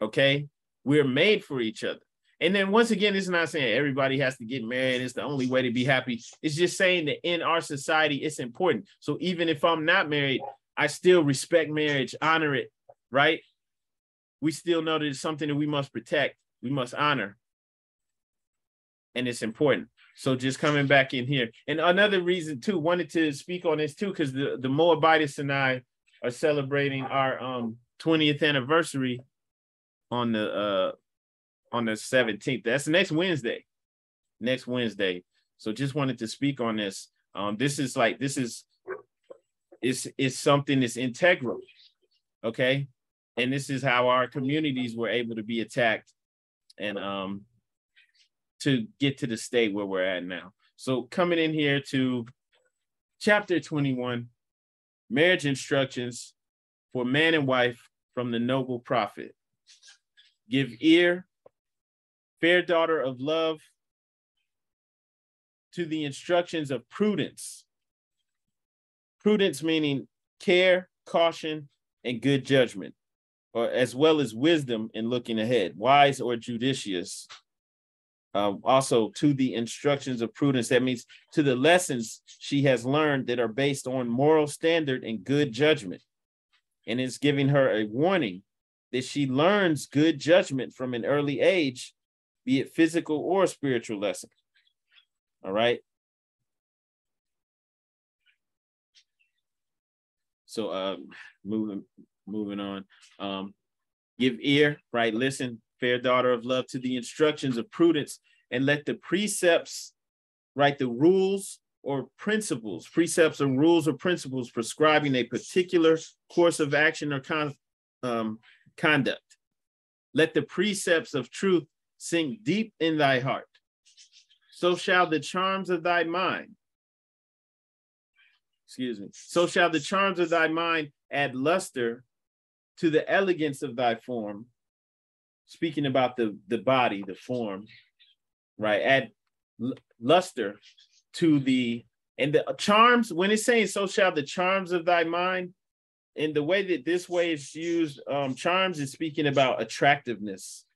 Okay? We're made for each other. And then once again, it's not saying everybody has to get married. It's the only way to be happy. It's just saying that in our society, it's important. So even if I'm not married, I still respect marriage, honor it, right? We still know that it's something that we must protect. We must honor. And it's important. So just coming back in here. And another reason too, wanted to speak on this too, because the Moabites and I are celebrating our 20th anniversary on the 17th. That's next Wednesday. So just wanted to speak on this. This is something that's integral. Okay. And this is how our communities were able to be attacked and to get to the state where we're at now. So coming in here to chapter 21, marriage instructions for man and wife from the noble prophet. Give ear, fair daughter of love, to the instructions of prudence. Prudence meaning care, caution, and good judgment, or as well as wisdom in looking ahead, wise or judicious. Also to the instructions of prudence, that means to the lessons she has learned that are based on moral standard and good judgment. And it's giving her a warning that she learns good judgment from an early age, be it physical or spiritual lesson. All right. So moving on. Give ear, right? Listen, fair daughter of love, to the instructions of prudence, and let the precepts, right, the rules or principles, precepts or rules or principles prescribing a particular course of action or conduct. Let the precepts of truth sink deep in thy heart. So shall the charms of thy mind, so shall the charms of thy mind add luster to the elegance of thy form. Speaking about the body, the form, right? Add luster to the, and the charms, when it's saying, so shall the charms of thy mind, in the way that this way is used, charms is speaking about attractiveness,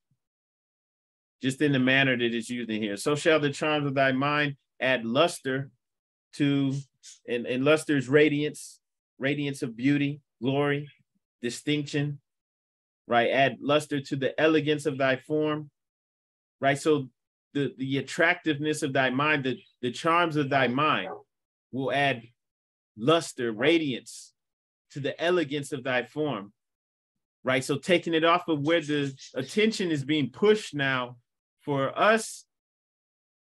just in the manner that it's used in here. So shall the charms of thy mind add luster to, and luster is radiance, radiance of beauty, glory, distinction, right? Add luster to the elegance of thy form, right? So the attractiveness of thy mind, the charms of thy mind will add luster, radiance to the elegance of thy form, right? So taking it off of where the attention is being pushed now for us,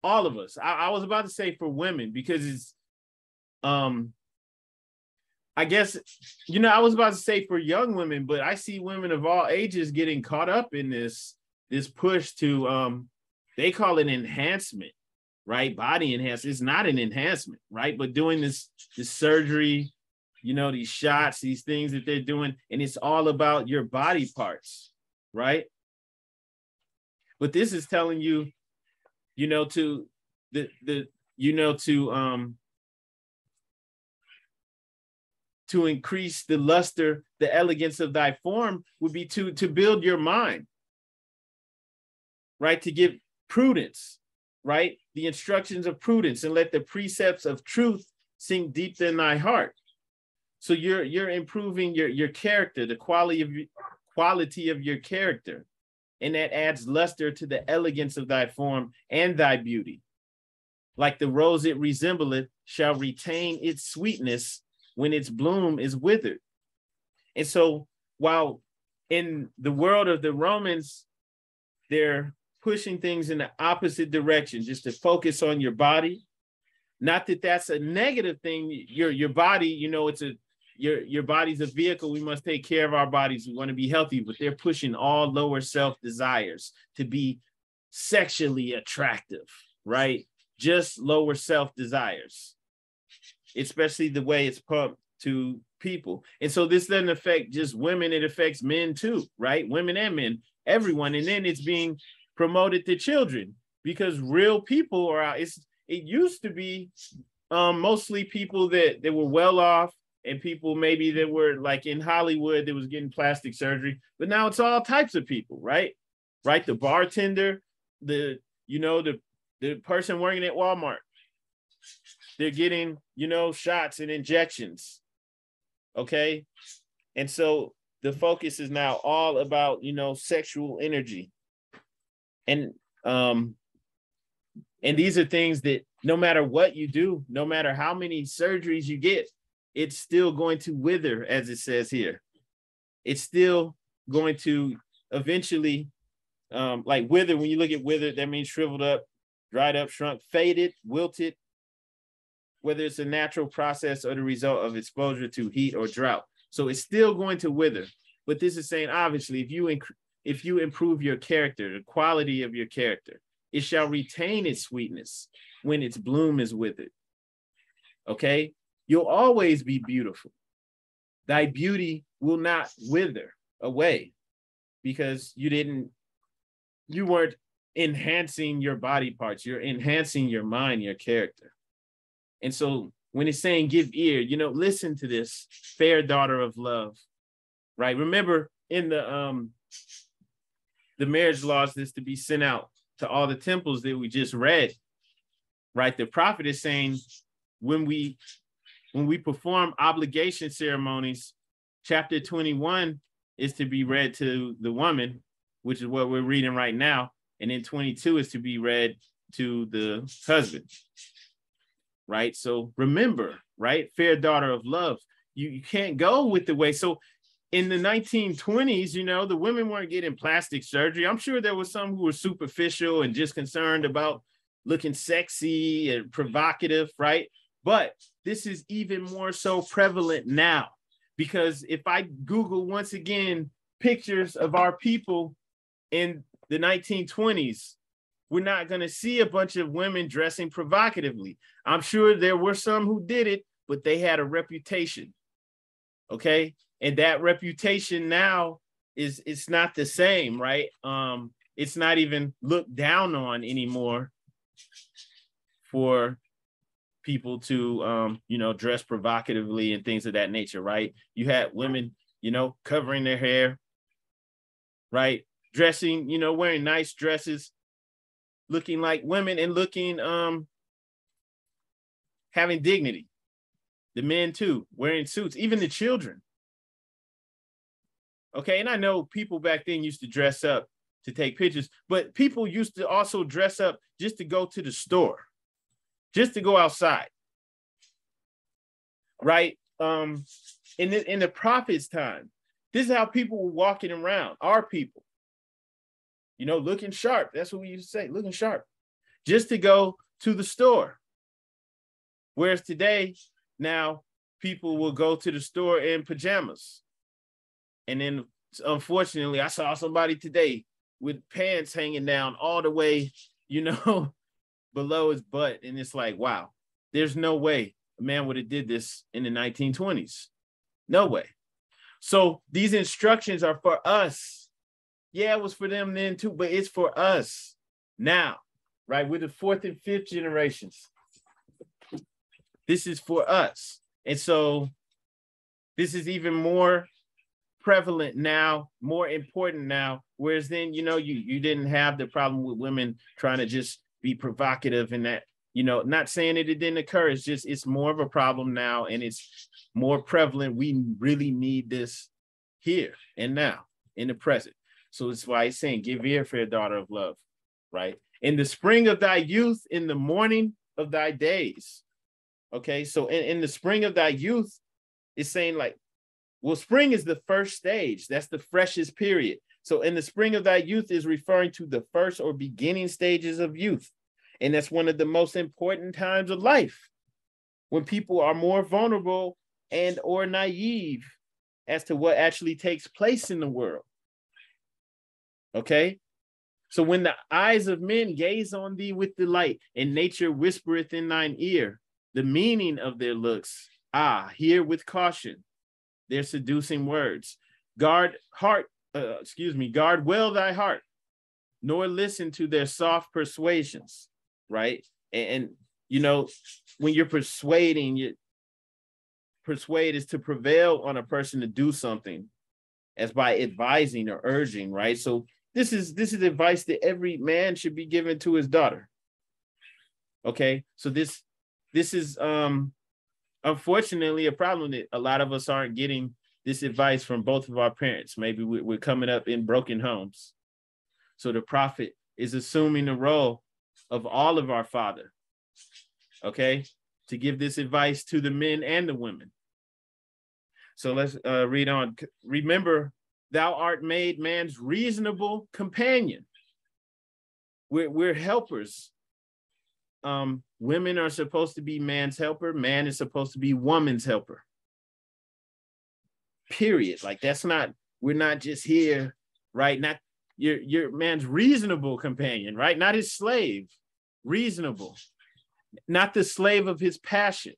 all of us. I was about to say for women, because it's, I guess, you know, I was about to say for young women, but I see women of all ages getting caught up in this push to, they call it enhancement, right? Body enhancement. It's not an enhancement, right? But doing this surgery, you know, these shots, these things that they're doing, and it's all about your body parts, right? But this is telling you, you know, to to increase the luster, the elegance of thy form would be to build your mind, right? To give prudence, right? The instructions of prudence, and let the precepts of truth sink deep in thy heart. So you're improving your character, the quality of your character, and that adds luster to the elegance of thy form and thy beauty. Like the rose it resembleth shall retain its sweetness when its bloom is withered. And so while in the world of the Romans, they're pushing things in the opposite direction, just to focus on your body. Not that that's a negative thing. Your body, you know, it's your body's a vehicle. We must take care of our bodies. We want to be healthy, but they're pushing all lower self desires to be sexually attractive, right? Just lower self desires, especially the way it's pumped to people. And so this doesn't affect just women, it affects men too, right? Women and men, everyone. And then it's being promoted to children, because real people are out. It used to be mostly people that were well off, and people maybe that were like in Hollywood that was getting plastic surgery, but now it's all types of people, right? Right? The bartender, the person working at Walmart, they're getting, you know, shots and injections. Okay. And so the focus is now all about, you know, sexual energy. And these are things that no matter what you do, no matter how many surgeries you get, it's still going to wither, as it says here. It's still going to eventually like wither. When you look at withered, that means shriveled up, dried up, shrunk, faded, wilted, whether it's a natural process or the result of exposure to heat or drought. So it's still going to wither. But this is saying, obviously, if you improve your character, the quality of your character, it shall retain its sweetness when its bloom is withered. Okay? You'll always be beautiful. Thy beauty will not wither away, because you weren't enhancing your body parts. You're enhancing your mind, your character. And so when it's saying give ear, you know, listen to this, fair daughter of love, right? Remember in the marriage laws, this to be sent out to all the temples that we just read, right? The prophet is saying when we perform obligation ceremonies, chapter 21 is to be read to the woman, which is what we're reading right now. And then 22 is to be read to the husband, right? So remember, right? Fair daughter of love. You can't go with the way. So in the 1920s, you know, the women weren't getting plastic surgery. I'm sure there was some who were superficial and just concerned about looking sexy and provocative, right? But this is even more so prevalent now, because if I Google once again pictures of our people in the 1920s, we're not going to see a bunch of women dressing provocatively. I'm sure there were some who did it, but they had a reputation. Okay. And that reputation now it's not the same, right? It's not even looked down on anymore for people to, you know, dress provocatively and things of that nature, right? You had women, you know, covering their hair, right? Dressing, you know, wearing nice dresses, looking like women and looking, having dignity. The men too, wearing suits, even the children. Okay, and I know people back then used to dress up to take pictures, but people used to also dress up just to go to the store, just to go outside, right? In the prophet's time, this is how people were walking around, our people, you know, looking sharp. That's what we used to say, looking sharp, just to go to the store. Whereas today, now people will go to the store in pajamas. And then, unfortunately, I saw somebody today with pants hanging down all the way, you know, below his butt. And it's like, wow, there's no way a man would have did this in the 1920s. No way. So these instructions are for us. Yeah, it was for them then too, but it's for us now, right? We're the fourth and fifth generations. This is for us. And so this is even more prevalent now, more important now, whereas then, you know, you didn't have the problem with women trying to just be provocative and that, you know, not saying that it didn't occur, it's just, it's more of a problem now and it's more prevalent. We really need this here and now in the present. So that's why he's saying, give ear, fair daughter of love, right? In the spring of thy youth, in the morning of thy days. Okay, so in the spring of thy youth, it's saying like, well, spring is the first stage. That's the freshest period. So in the spring of thy youth is referring to the first or beginning stages of youth. And that's one of the most important times of life when people are more vulnerable and or naive as to what actually takes place in the world. Okay. So when the eyes of men gaze on thee with delight and nature whispereth in thine ear, the meaning of their looks, hear with caution their seducing words. Guard well thy heart, nor listen to their soft persuasions, right? And you know, when you're persuading, persuade is to prevail on a person to do something as by advising or urging, right? So this is advice that every man should be given to his daughter. Okay, so this is unfortunately a problem that a lot of us aren't getting this advice from both of our parents. Maybe we're coming up in broken homes. So the prophet is assuming the role of all of our father, okay, to give this advice to the men and the women. So let's read on. Remember, thou art made man's reasonable companion. We're helpers. Women are supposed to be man's helper. Man is supposed to be woman's helper. Period. Like that's not, we're not just here, right? Not your man's reasonable companion, right? Not his slave, reasonable, not the slave of his passion.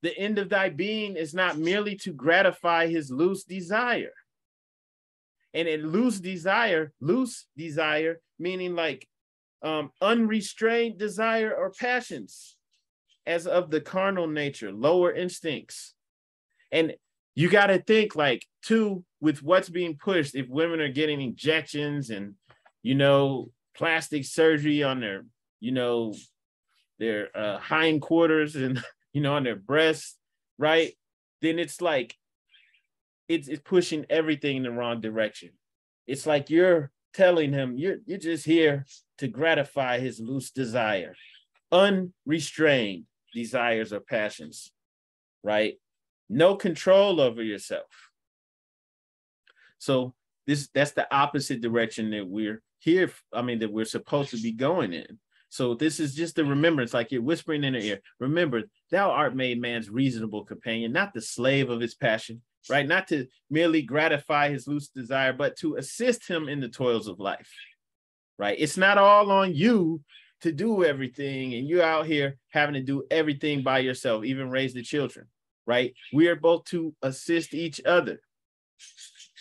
The end of thy being is not merely to gratify his loose desire. And in loose desire meaning like unrestrained desire or passions as of the carnal nature, lower instincts. And you got to think like too, with what's being pushed, if women are getting injections and, you know, plastic surgery on their, you know, their hindquarters and, you know, on their breasts, right? Then it's like, it's pushing everything in the wrong direction. It's like you're telling him you're just here to gratify his loose desire, unrestrained desires or passions, right? No control over yourself. So that's the opposite direction that we're here. I mean, that we're supposed to be going in. So this is just a remembrance, like you're whispering in her ear. Remember, thou art made man's reasonable companion, not the slave of his passion, right? Not to merely gratify his loose desire, but to assist him in the toils of life, right? It's not all on you to do everything, and you're out here having to do everything by yourself, even raise the children, right? We are both to assist each other,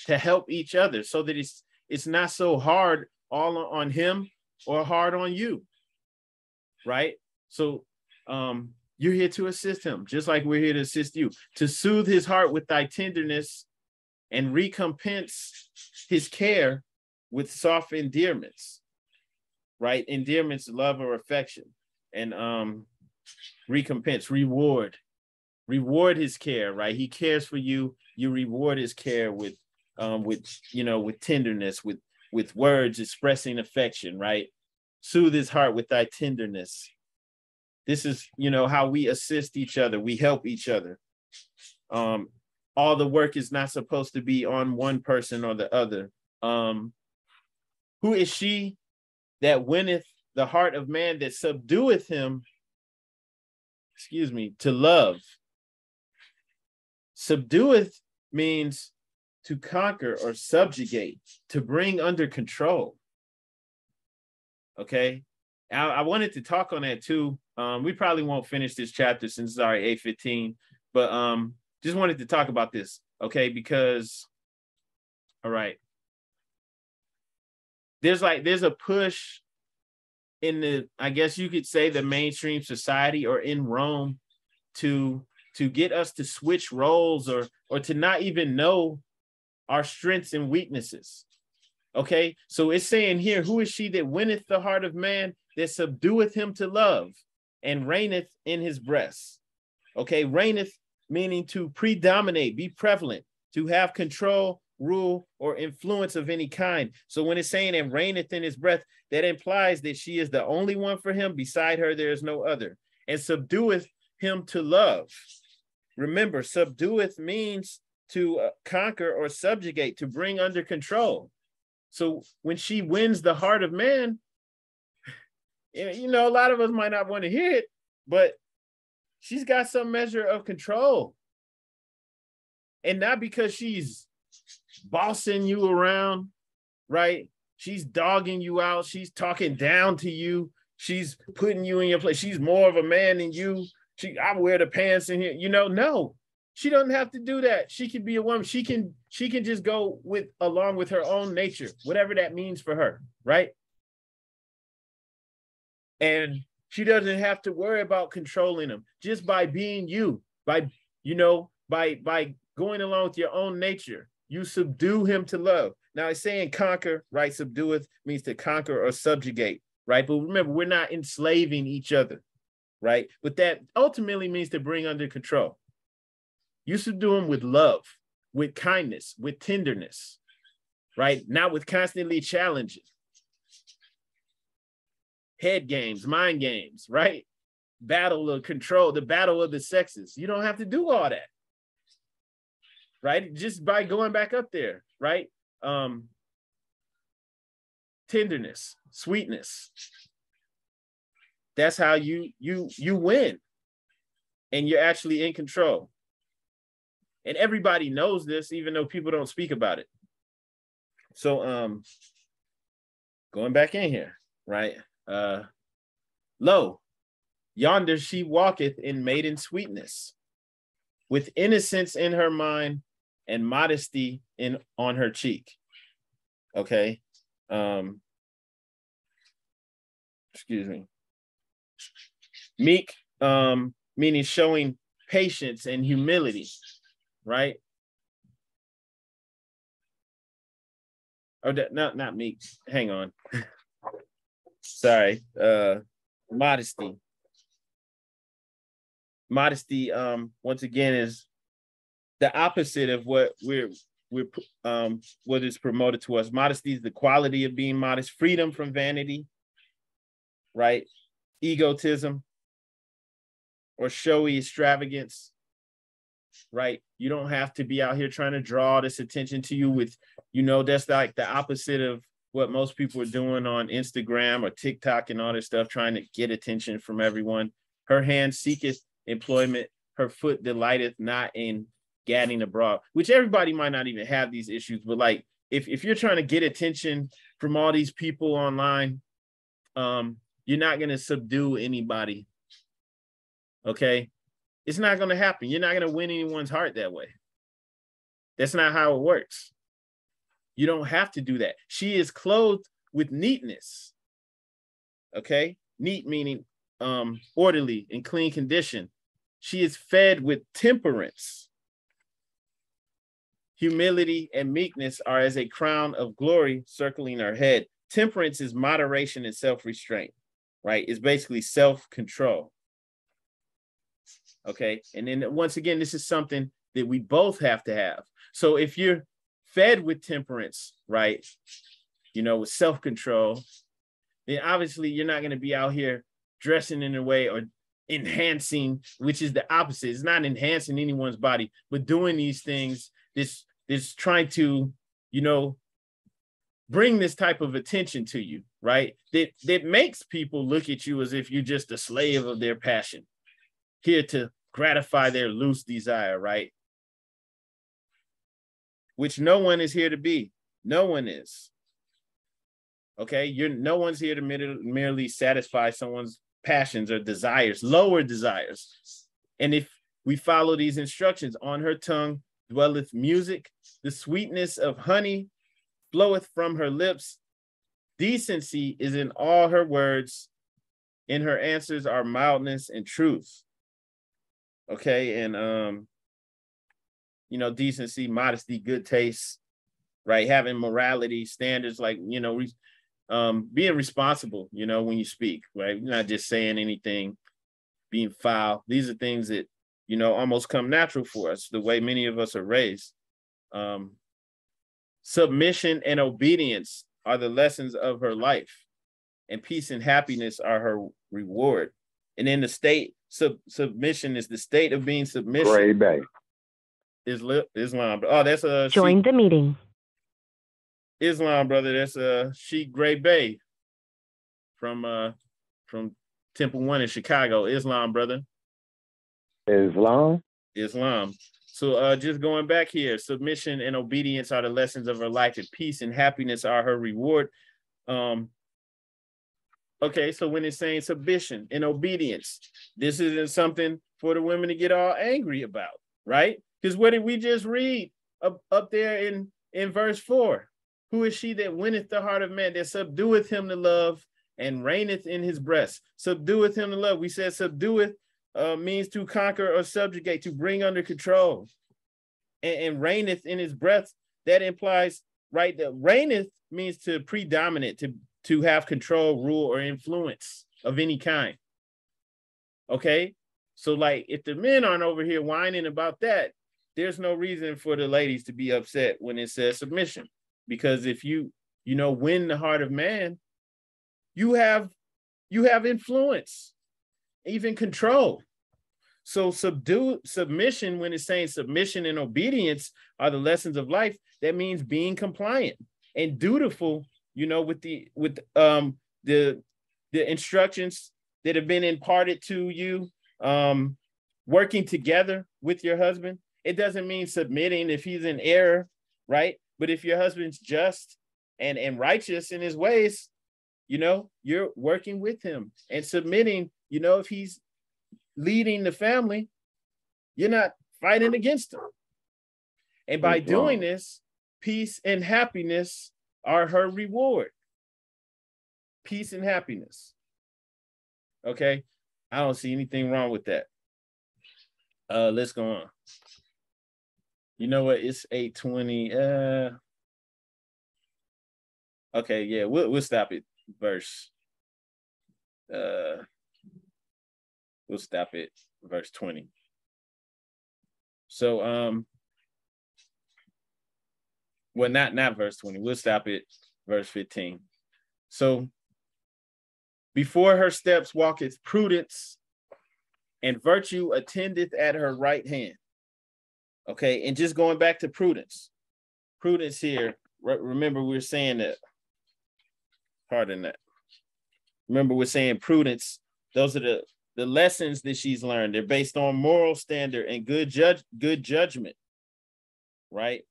to help each other, so that it's not so hard all on him or hard on you, right? So you're here to assist him, just like we're here to assist you, to soothe his heart with thy tenderness and recompense his care with soft endearments, right? Endearments, love or affection, and recompense, reward his care, right? He cares for you. You reward his care with tenderness, with words expressing affection, right? Soothe his heart with thy tenderness. This is, how we assist each other. We help each other. All the work is not supposed to be on one person or the other. Who is she that winneth the heart of man, that subdueth him, to love? Subdueth means to conquer or subjugate, to bring under control. Okay. I wanted to talk on that too. We probably won't finish this chapter since it's already 8:15, but just wanted to talk about this, okay? Because, all right, there's a push in the, I guess you could say, the mainstream society or in Rome to get us to switch roles or to not even know our strengths and weaknesses. Okay, so it's saying here, who is she that winneth the heart of man, that subdueth him to love, and reigneth in his breast? Okay, reigneth meaning to predominate, be prevalent, to have control, rule, or influence of any kind. So when it's saying and reigneth in his breast, that implies that she is the only one for him. Beside her, there is no other. And subdueth him to love. Remember, subdueth means to conquer or subjugate, to bring under control. So when she wins the heart of man, a lot of us might not want to hear it, but she's got some measure of control. And not because she's bossing you around, right? She's dogging you out. She's talking down to you. She's putting you in your place. She's more of a man than you. I wear the pants in here. No. She doesn't have to do that. She can be a woman. She can just go along with her own nature, whatever that means for her, right? And she doesn't have to worry about controlling him just by being you, by going along with your own nature. You subdue him to love. Now it's saying conquer, right? Subdueth means to conquer or subjugate, right? But remember, we're not enslaving each other, right? But that ultimately means to bring under control. You subdue him with love, with kindness, with tenderness, right? Not with constantly challenging. Head games, mind games, right? Battle of control, the battle of the sexes. You don't have to do all that, right? Just by going back up there, right? Tenderness, sweetness. That's how you win, and you're actually in control. And everybody knows this, even though people don't speak about it. So going back in here, right? Lo, yonder she walketh in maiden sweetness, with innocence in her mind and modesty on her cheek. Okay. Excuse me. Meek, meaning showing patience and humility, right? Or not meek. Hang on. Sorry. Modesty. Modesty, once again, is the opposite of what what is promoted to us. Modesty is the quality of being modest, freedom from vanity, right? Egotism or showy extravagance, right? You don't have to be out here trying to draw this attention to you with, that's like the opposite of what most people are doing on Instagram or TikTok and all this stuff, trying to get attention from everyone. Her hand seeketh employment, her foot delighteth not in gadding abroad, which everybody might not even have these issues, but like if you're trying to get attention from all these people online, you're not going to subdue anybody. Okay, it's not going to happen. You're not going to win anyone's heart that way. That's not how it works. You don't have to do that. She is clothed with neatness. Okay, neat meaning orderly and clean condition. She is fed with temperance. Humility and meekness are as a crown of glory circling her head. Temperance is moderation and self-restraint, right? It's basically self-control. Okay. And then once again, this is something that we both have to have. So if you're fed with temperance, right, you know, with self-control, then obviously you're not going to be out here dressing in a way or enhancing, which is the opposite. It's not enhancing anyone's body, but doing these things, this trying to, you know, bring this type of attention to you, right? That makes people look at you as if you're just a slave of their passion, here to gratify their loose desire, right? Which no one is here to be. No one is. Okay, no one's here to merely satisfy someone's passions or desires, lower desires. And if we follow these instructions, on her tongue dwelleth music, the sweetness of honey floweth from her lips. Decency is in all her words. In her answers are mildness and truth. Okay, and you know, decency, modesty, good taste, right? Having morality standards, like, you know, being responsible, you know, when you speak, right? You're not just saying anything, being foul. These are things that, you know, almost come natural for us, the way many of us are raised. Submission and obedience are the lessons of her life, and peace and happiness are her reward. And in the state, submission is the state of being submission. Gray Bay. Islam. Oh, that's a join the meeting. Islam, brother. That's Sheikh Gray Bay from Temple One in Chicago. Islam, brother. Islam. So just going back here, submission and obedience are the lessons of her life, and peace and happiness are her reward. Okay, so when it's saying submission and obedience, this isn't something for the women to get all angry about, right? Because what did we just read up there in verse 4? Who is she that winneth the heart of man, that subdueth him to love and reigneth in his breast? Subdueth him to love. We said subdueth means to conquer or subjugate, to bring under control. And reigneth in his breast, that implies, right, that reigneth means to predominate, to have control, rule, or influence of any kind. Okay? So, like, if the men aren't over here whining about that, there's no reason for the ladies to be upset when it says submission. Because if you win the heart of man, you have influence, even control. So submission, when it's saying submission and obedience are the lessons of life, that means being compliant and dutiful, you know, with the instructions that have been imparted to you, working together with your husband. It doesn't mean submitting if he's in error, right? But if your husband's just and righteous in his ways, you know, you're working with him and submitting. You know, if he's leading the family, you're not fighting against him. And by doing this, peace and happiness are her reward. Peace and happiness. Okay, I don't see anything wrong with that. Let's go on. You know what? It's 8:20. Okay, yeah, we'll stop at verse. We'll stop at verse 20. So well, not verse 20. We'll stop at verse 15. So before her steps walketh prudence, and virtue attendeth at her right hand. Okay, and just going back to prudence. Prudence here, remember we're saying that, pardon that. Remember we're saying prudence, those are the lessons that she's learned. They're based on moral standard and good judgment, right?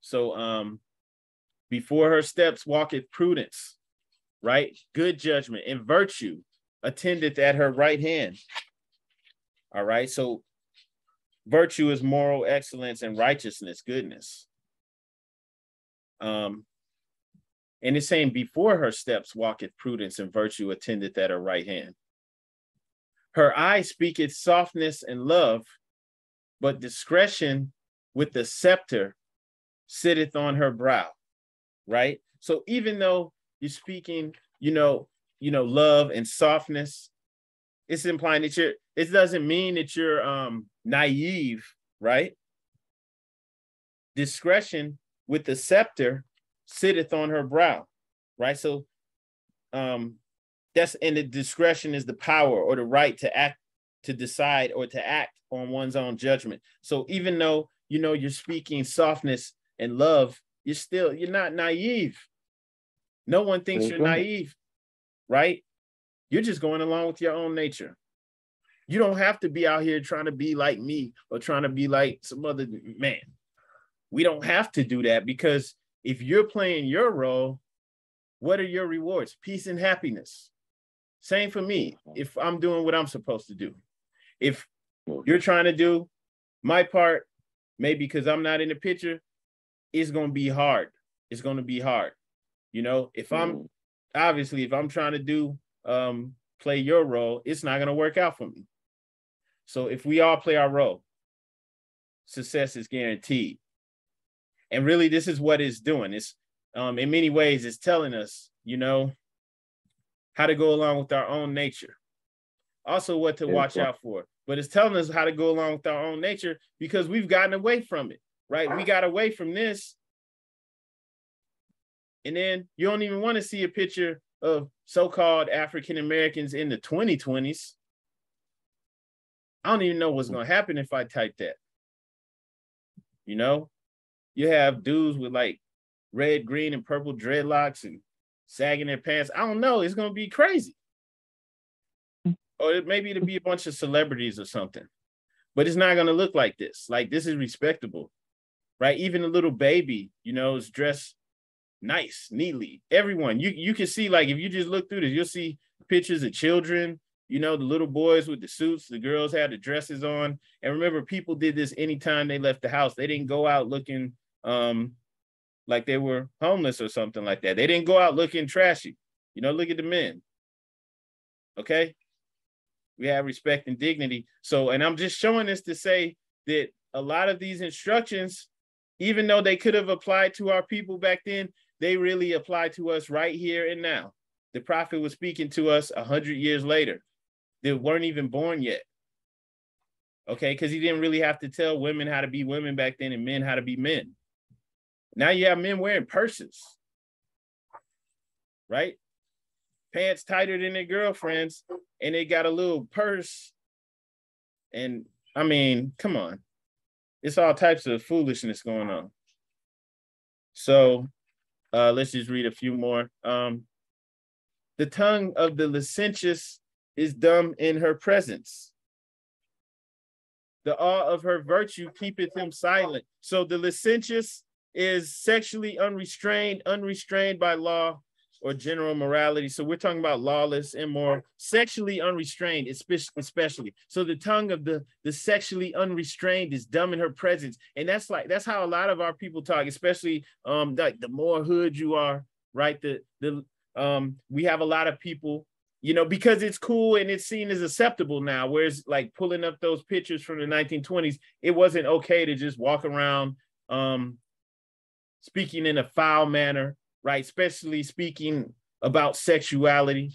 So before her steps walketh prudence, right? Good judgment and virtue attendeth at her right hand. All right, so virtue is moral excellence and righteousness, goodness. And it's saying, before her steps walketh prudence, and virtue attendeth at her right hand. Her eye speaketh softness and love, but discretion with the scepter sitteth on her brow. Right? So even though you're speaking, love and softness, it's implying that it doesn't mean that you're naive, right? Discretion with the scepter sitteth on her brow, right? So and the discretion is the power or the right to act, to decide, or to act on one's own judgment. So even though you're speaking softness and love, you're not naive. No one thinks you're naive, right? You're just going along with your own nature. You don't have to be out here trying to be like me or trying to be like some other man. We don't have to do that, because if you're playing your role, what are your rewards? Peace and happiness. Same for me, if I'm doing what I'm supposed to do. If you're trying to do my part, maybe because I'm not in the picture, it's going to be hard. It's going to be hard. If I'm trying to do, play your role, it's not going to work out for me. So if we all play our role, success is guaranteed. And really, this is what it's doing. It's, in many ways, it's telling us, how to go along with our own nature. Also what to watch out for. But it's telling us how to go along with our own nature, because we've gotten away from it, right? We got away from this. And then you don't even want to see a picture of so-called African Americans in the 2020s. I don't even know what's going to happen if I type that. You have dudes with like red, green, and purple dreadlocks and sagging their pants. I don't know. It's going to be crazy. Or maybe it'll be a bunch of celebrities or something. But it's not going to look like this. Like, this is respectable, right? Even a little baby, is dressed nice, neatly. Everyone, you can see, like, if you just look through this, you'll see pictures of children, the little boys with the suits, the girls had the dresses on. And remember, people did this anytime they left the house. They didn't go out looking like they were homeless or something like that. They didn't go out looking trashy. Look at the men. Okay? We have respect and dignity. So, and I'm just showing this to say that a lot of these instructions, even though they could have applied to our people back then, they really apply to us right here and now. The prophet was speaking to us 100 years later. They weren't even born yet. Okay, because he didn't really have to tell women how to be women back then and men how to be men. Now you have men wearing purses, right? Pants tighter than their girlfriends, and they got a little purse. And I mean, come on. It's all types of foolishness going on. So let's just read a few more. The tongue of the licentious is dumb in her presence. The awe of her virtue keepeth him silent. So the licentious is sexually unrestrained by law or general morality. So we're talking about lawless, immoral, sexually unrestrained, especially. So the tongue of the sexually unrestrained is dumb in her presence. And that's how a lot of our people talk, especially like the more hood you are, right? We have a lot of people, because it's cool and it's seen as acceptable now, whereas like pulling up those pictures from the 1920s, it wasn't okay to just walk around speaking in a foul manner, right? Especially speaking about sexuality.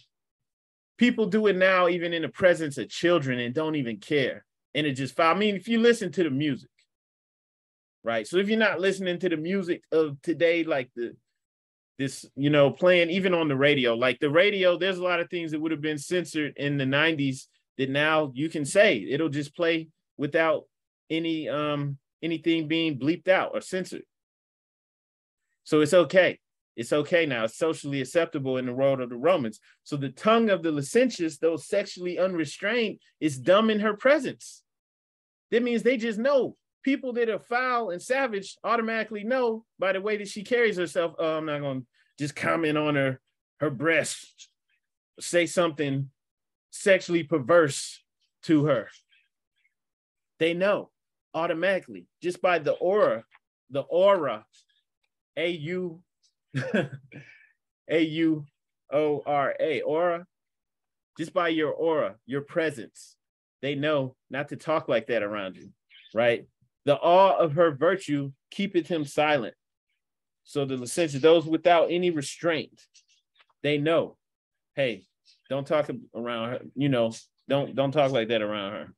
People do it now, even in the presence of children, and don't even care. And it just foul. I mean, if you listen to the music, right? So if you're not listening to the music of today, like this, playing even on the radio, like the radio, there's a lot of things that would have been censored in the 90s that now you can say. It'll just play without anything being bleeped out or censored. So it's okay. It's okay now. It's socially acceptable in the world of the Romans. So the tongue of the licentious, those sexually unrestrained, is dumb in her presence. That means they just know. People that are foul and savage automatically know by the way that she carries herself. Oh, I'm not going to just comment on her breasts, say something sexually perverse to her. They know automatically just by the aura, A-U, A-U-O-R-A, aura. Just by your aura, your presence, they know not to talk like that around you, right? The awe of her virtue keepeth him silent. So the sense of those without any restraint, they know, hey, don't talk around her, you know, don't talk like that around her.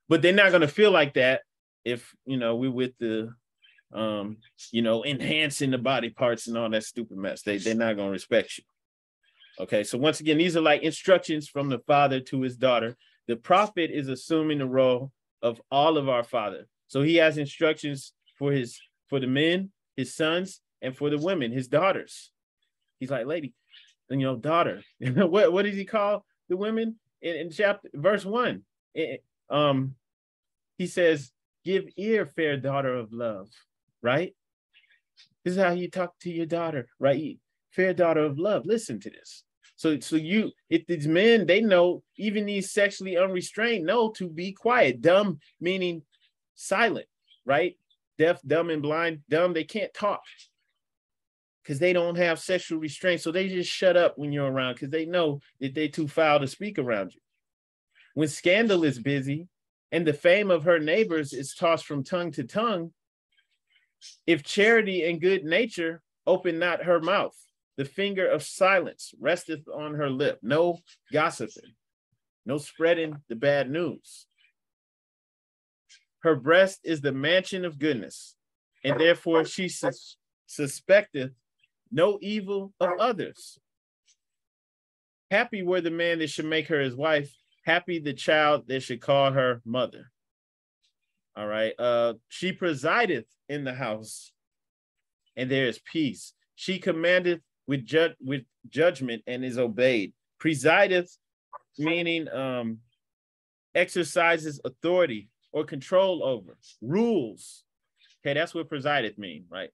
But they're not going to feel like that if, you know, we're with the, you know, enhancing the body parts and all that stupid mess. They're not going to respect you. Okay, so once again, these are like instructions from the father to his daughter. The prophet is assuming the role of all of our father. So he has instructions for the men, his sons, and for the women, his daughters. He's like, lady, you know, daughter. what does he call the women in verse 1? He says, give ear, fair daughter of love, right? This is how you talk to your daughter, right? Fair daughter of love, listen to this. So if these men, they know, even these sexually unrestrained know to be quiet. Dumb meaning silent, right? Deaf, dumb, and blind. Dumb, they can't talk because they don't have sexual restraint. So they just shut up when you're around because they know that they're too foul to speak around you. When scandal is busy and the fame of her neighbors is tossed from tongue to tongue, if charity and good nature open not her mouth, the finger of silence resteth on her lip. No gossiping, no spreading the bad news. Her breast is the mansion of goodness, and therefore she suspecteth no evil of others. Happy were the man that should make her his wife. Happy the child that should call her mother. All right. She presideth in the house, and there is peace. She commandeth with judgment and is obeyed. Presideth, meaning exercises authority or control over, rules. Okay, that's what presideth mean, right?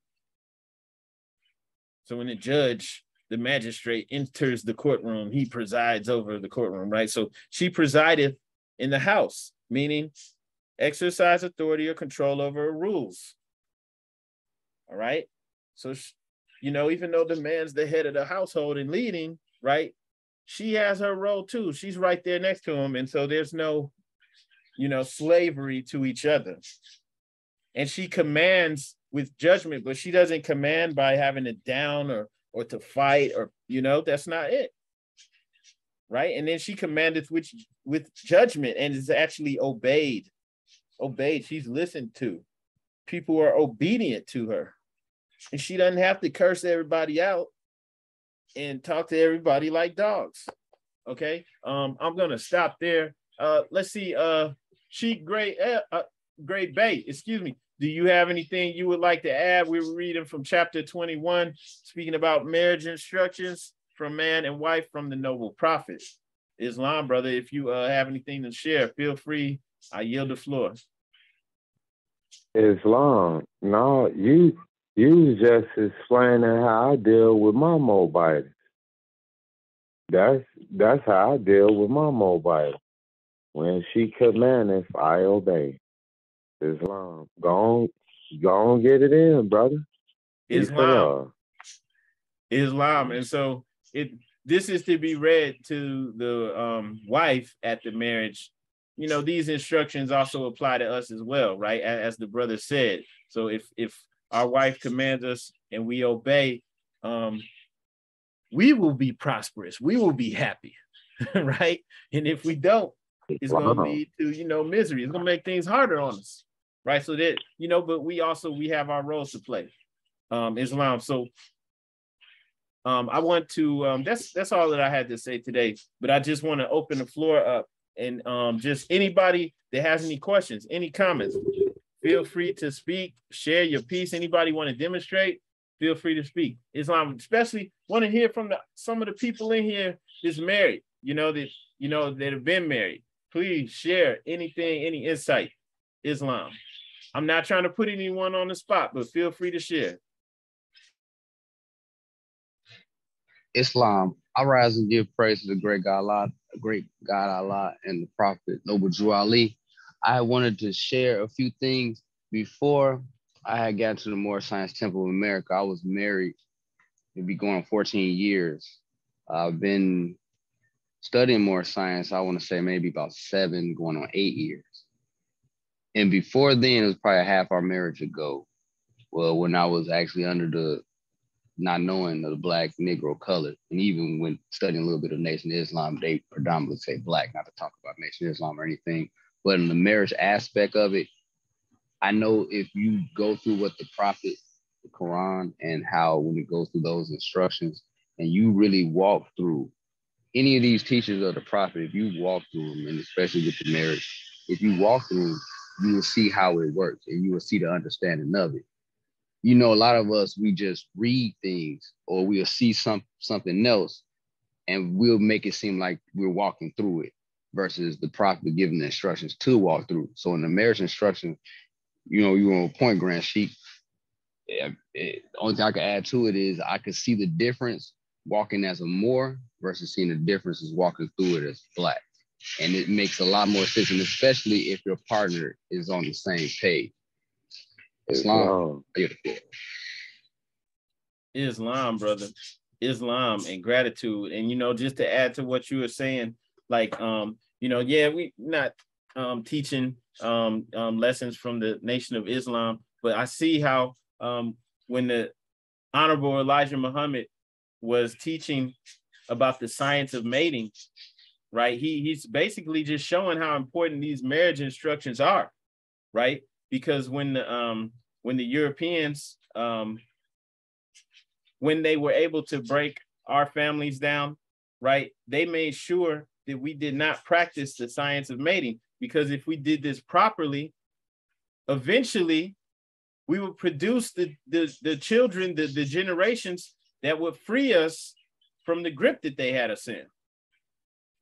So when the judge, the magistrate enters the courtroom, he presides over the courtroom, right? So she presideth in the house, meaning exercise authority or control over rules. All right. So, you know, even though the man's the head of the household and leading, right? She has her role too. She's right there next to him. And so there's no, you know, slavery to each other. And she commands with judgment, but she doesn't command by having it down or to fight or, you know, that's not it. Right. And then she commandeth with judgment and is actually obeyed. She's listened to. People are obedient to her. And she doesn't have to curse everybody out and talk to everybody like dogs. Okay. I'm gonna stop there. Let's see. Sheik Gray Bay, excuse me. Do you have anything you would like to add? We were reading from chapter 21, speaking about marriage instructions from man and wife from the noble prophet. Islam, brother, if you have anything to share, feel free. I yield the floor. Islam, no, you just explaining how I deal with my mobile. That's how I deal with my mobile. When she commandeth, I obey. Islam, go on, get it in, brother. Islam. And so this is to be read to the wife at the marriage. You know, these instructions also apply to us as well, right? As the brother said. So if our wife commands us and we obey, we will be prosperous. We will be happy, right? And if we don't, it's going to lead to, you know, misery. It's going to make things harder on us, right? So that, you know, but we have our roles to play. Islam. So I want to, that's all that I had to say today, but I just want to open the floor up and just anybody that has any questions, any comments, feel free to speak, share your piece. Anybody want to demonstrate, feel free to speak. Islam, especially want to hear from some of the people in here that's married, that have been married. Please share anything, any insight. Islam. I'm not trying to put anyone on the spot, but feel free to share. Islam, I rise and give praise to the great God Allah, and the prophet Noble Drew Ali. I wanted to share a few things before I had gotten to the Moorish Science Temple of America. I was married it'd be going 14 years. I've been studying more science, I want to say maybe about 7, going on 8 years. And before then, it was probably half our marriage ago. Well, when I was actually under the not knowing the Black Negro color, and even when studying a little bit of Nation of Islam, they predominantly say Black, not to talk about Nation of Islam or anything. But in the marriage aspect of it, I know if you go through what the Prophet, the Quran, and how when it goes through those instructions, and you really walk through any of these teachings of the Prophet, if you walk through them, and especially with the marriage, if you walk through them, you will see how it works, and you will see the understanding of it. You know, a lot of us, we just read things, or we'll see something else, and we'll make it seem like we're walking through it, versus the Prophet giving the instructions to walk through. So in the marriage instruction, you know, you on a point, Grand Sheik. The only thing I can add to it is I could see the difference walking as a Moor versus seeing the difference as walking through it as Black. And it makes a lot more sense, and especially if your partner is on the same page. Islam, Islam, brother. Islam and gratitude. And, you know, just to add to what you were saying, like, you know, yeah, we not teaching lessons from the Nation of Islam, but I see how when the Honorable Elijah Muhammad was teaching about the science of mating, right? He's basically just showing how important these marriage instructions are, right? Because when the Europeans, when they were able to break our families down, right, they made sure that we did not practice the science of mating, because if we did this properly, eventually we would produce the children, the generations that would free us from the grip that they had us in,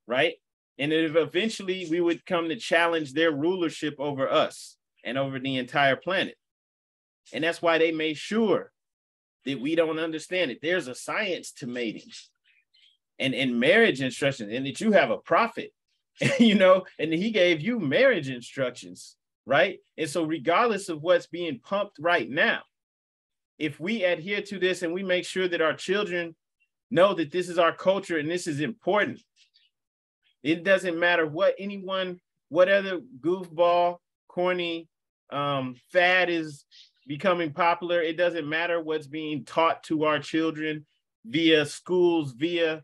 right? And if eventually we would come to challenge their rulership over us and over the entire planet. And that's why they made sure that we don't understand it. There's a science to mating and marriage instructions, and that you have a prophet, you know, and he gave you marriage instructions, right? And so regardless of what's being pumped right now, if we adhere to this and we make sure that our children know that this is our culture and this is important, it doesn't matter what anyone, what other goofball, corny fad is becoming popular. It doesn't matter what's being taught to our children via schools, via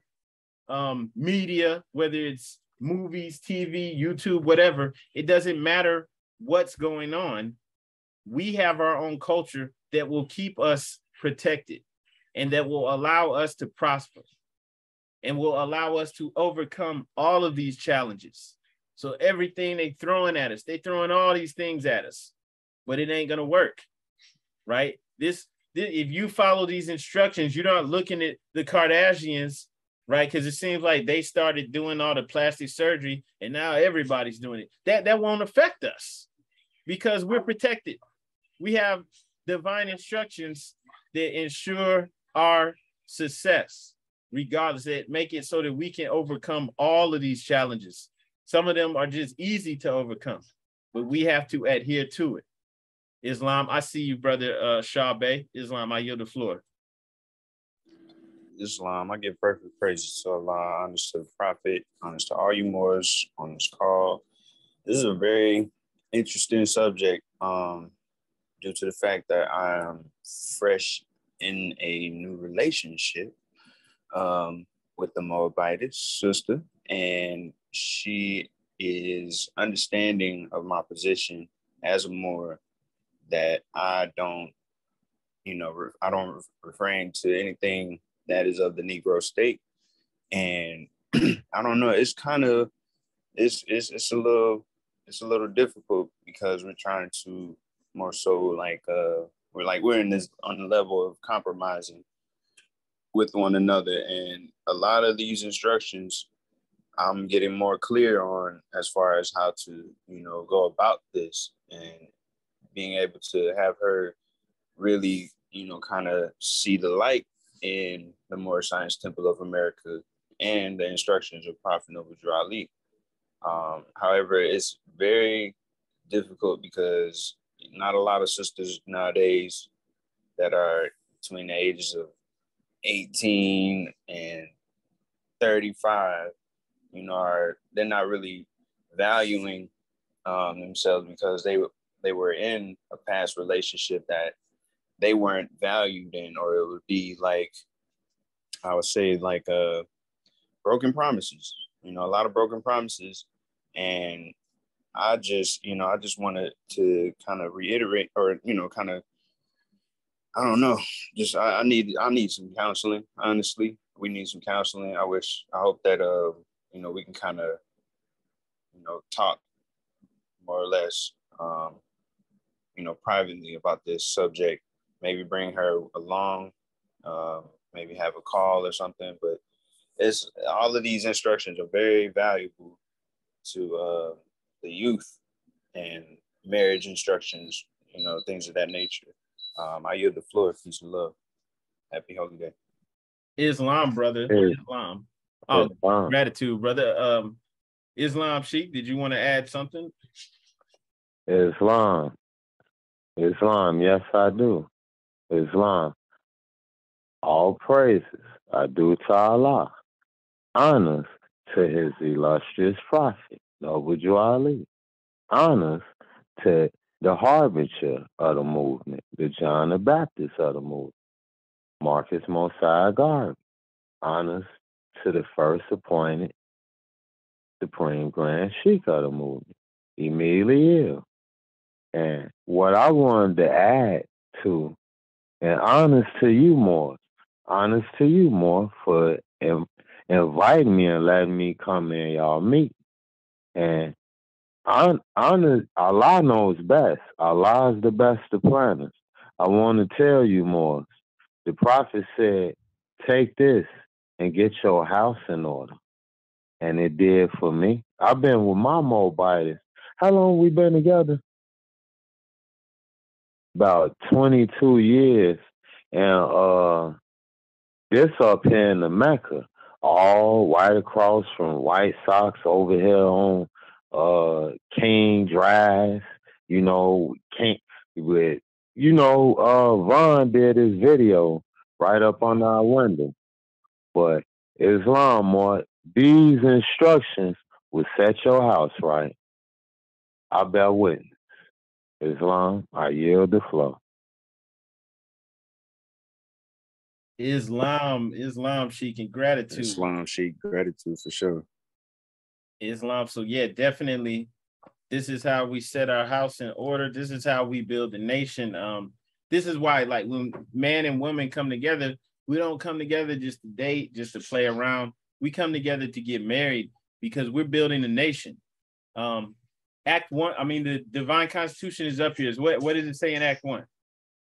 media, whether it's movies, TV, YouTube, whatever. It doesn't matter what's going on. We have our own culture that will keep us protected and that will allow us to prosper and will allow us to overcome all of these challenges. So everything they throwing at us, they throwing all these things at us, but it ain't gonna work, right? This if you follow these instructions, you're not looking at the Kardashians, right? Because it seems like they started doing all the plastic surgery and now everybody's doing it. That won't affect us because we're protected. We have divine instructions that ensure our success, regardless, that make it so that we can overcome all of these challenges. Some of them are just easy to overcome, but we have to adhere to it. Islam, I see you, brother Shah Bey. Islam, I yield the floor. Islam, I give perfect praises to Allah, honest to the Prophet, honest to all you Moors on this call. This is a very interesting subject due to the fact that I am fresh in a new relationship with the Moabitess sister, and she is understanding of my position as a Moor, that I don't, I don't refrain to anything that is of the Negro state. And I don't know, it's kind of, it's a little difficult because we're trying to more so we're in this on the level of compromising with one another. And a lot of these instructions I'm getting more clear on as far as how to, go about this, and being able to have her really, kind of see the light in the Moorish Science Temple of America and the instructions of Prophet Noble Drew Ali. However, it's very difficult because not a lot of sisters nowadays that are between the ages of 18 and 35, you know, they're not really valuing themselves because they were in a past relationship that they weren't valued in, or it would be like, I would say, like broken promises, you know, a lot of broken promises. And I just wanted to kind of reiterate, or, you know, kind of, I don't know, just I need some counseling. Honestly, we need some counseling. I hope that you know, we can kind of, you know, talk more or less, you know, privately about this subject. Maybe bring her along, maybe have a call or something. But it's all of these instructions are very valuable to the youth, and marriage instructions, you know, things of that nature. I yield the floor. Peace and love. Happy Holy Day. Islam, brother. Islam. Oh, gratitude, brother. Islam Sheikh, did you want to add something? Islam, yes, I do. Islam, all praises I do to Allah. Honors to his illustrious prophet, Noble Ali. Honors to the harbinger of the movement, the John the Baptist of the movement, Marcus Mosiah Garvey. Honors to the first appointed Supreme Grand Sheikh of the movement, Emily Ill. And what I wanted to add to, and honors to you more for inviting me and letting me come in y'all meet. And honor, Allah knows best. Allah is the best of planners. I want to tell you more. The Prophet said, take this and get your house in order. And it did for me. I've been with my mobiles. How long we been together? About 22 years. And this up here in the Mecca, all white across from White Sox over here on King Drive, you know, Vaughn did his video right up on our window. But Islam, these instructions will set your house right. I bear witness. Islam, I yield the floor. Islam Sheikh, and gratitude. Islam Sheikh, gratitude for sure. Islam. So yeah, definitely. This is how we set our house in order. This is how we build a nation. This is why, like, when man and woman come together, we don't come together just to date, just to play around. We come together to get married because we're building a nation. Act 1, I mean, the divine constitution is up here. What does it say in Act 1?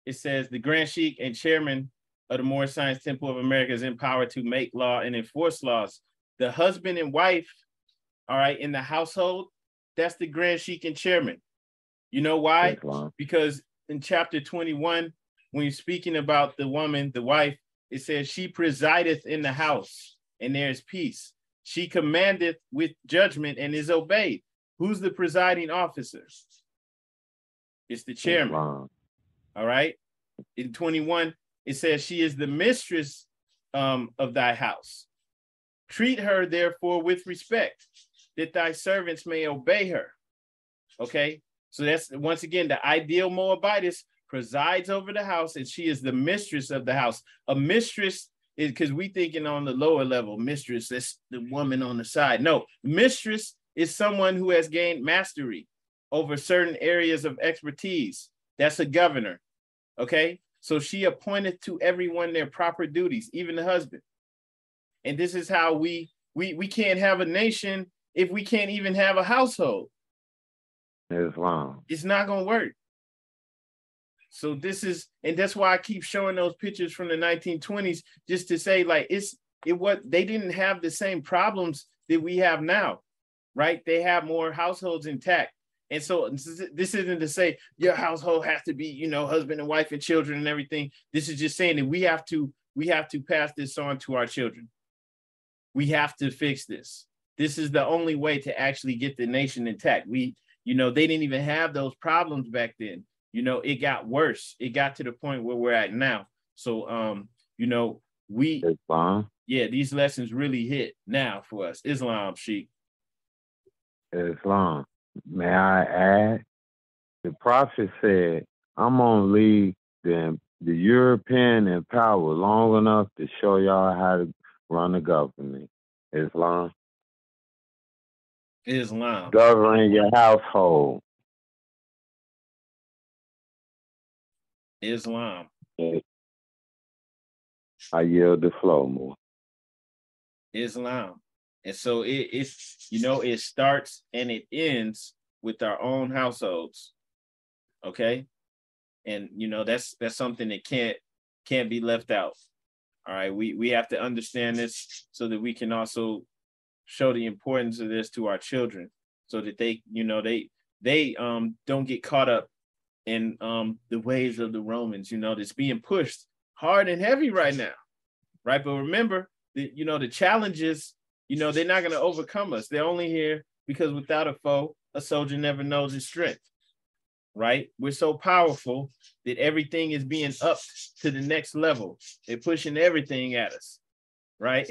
It says the Grand Sheikh and chairman of the Moorish Science Temple of America is empowered to make law and enforce laws. The husband and wife, all right, in the household, that's the Grand Sheikh and chairman. You know why? Because in chapter 21, when you're speaking about the woman, the wife, it says she presideth in the house and there is peace. She commandeth with judgment and is obeyed. Who's the presiding officer? It's the chairman. All right. In 21, it says she is the mistress of thy house. Treat her, therefore, with respect, that thy servants may obey her. Okay. So that's, once again, the ideal Moabitess presides over the house, and she is the mistress of the house. A mistress is, because we thinking on the lower level, mistress, that's the woman on the side. No, mistress is someone who has gained mastery over certain areas of expertise. That's a governor. Okay. So she appointed to everyone their proper duties, even the husband. And this is how we can't have a nation if we can't even have a household. Islam. It's not going to work. So this is, and that's why I keep showing those pictures from the 1920s, just to say, like, they didn't have the same problems that we have now, right? They have more households intact. And so this isn't to say your household has to be, you know, husband and wife and children and everything. This is just saying that we have to pass this on to our children. We have to fix this. This is the only way to actually get the nation intact. You know, they didn't even have those problems back then. You know, it got worse. It got to the point where we're at now. So, you know, Islam. Yeah, these lessons really hit now for us. Islam, Sheikh. Islam. May I add? The Prophet said, I'm going to leave the European in power long enough to show y'all how to run the government. Islam. Islam. Govern your household. Islam. I yield the floor more. Islam. And so it's, you know, it starts and it ends with our own households. Okay. And, you know, that's something that can't be left out. All right. We have to understand this so that we can also show the importance of this to our children so that they, you know, they don't get caught up in the ways of the Romans, you know, that's being pushed hard and heavy right now. Right. But remember, you know, the challenges, you know, they're not going to overcome us. They're only here because without a foe, a soldier never knows his strength. Right. We're so powerful that everything is being upped to the next level. They're pushing everything at us. Right.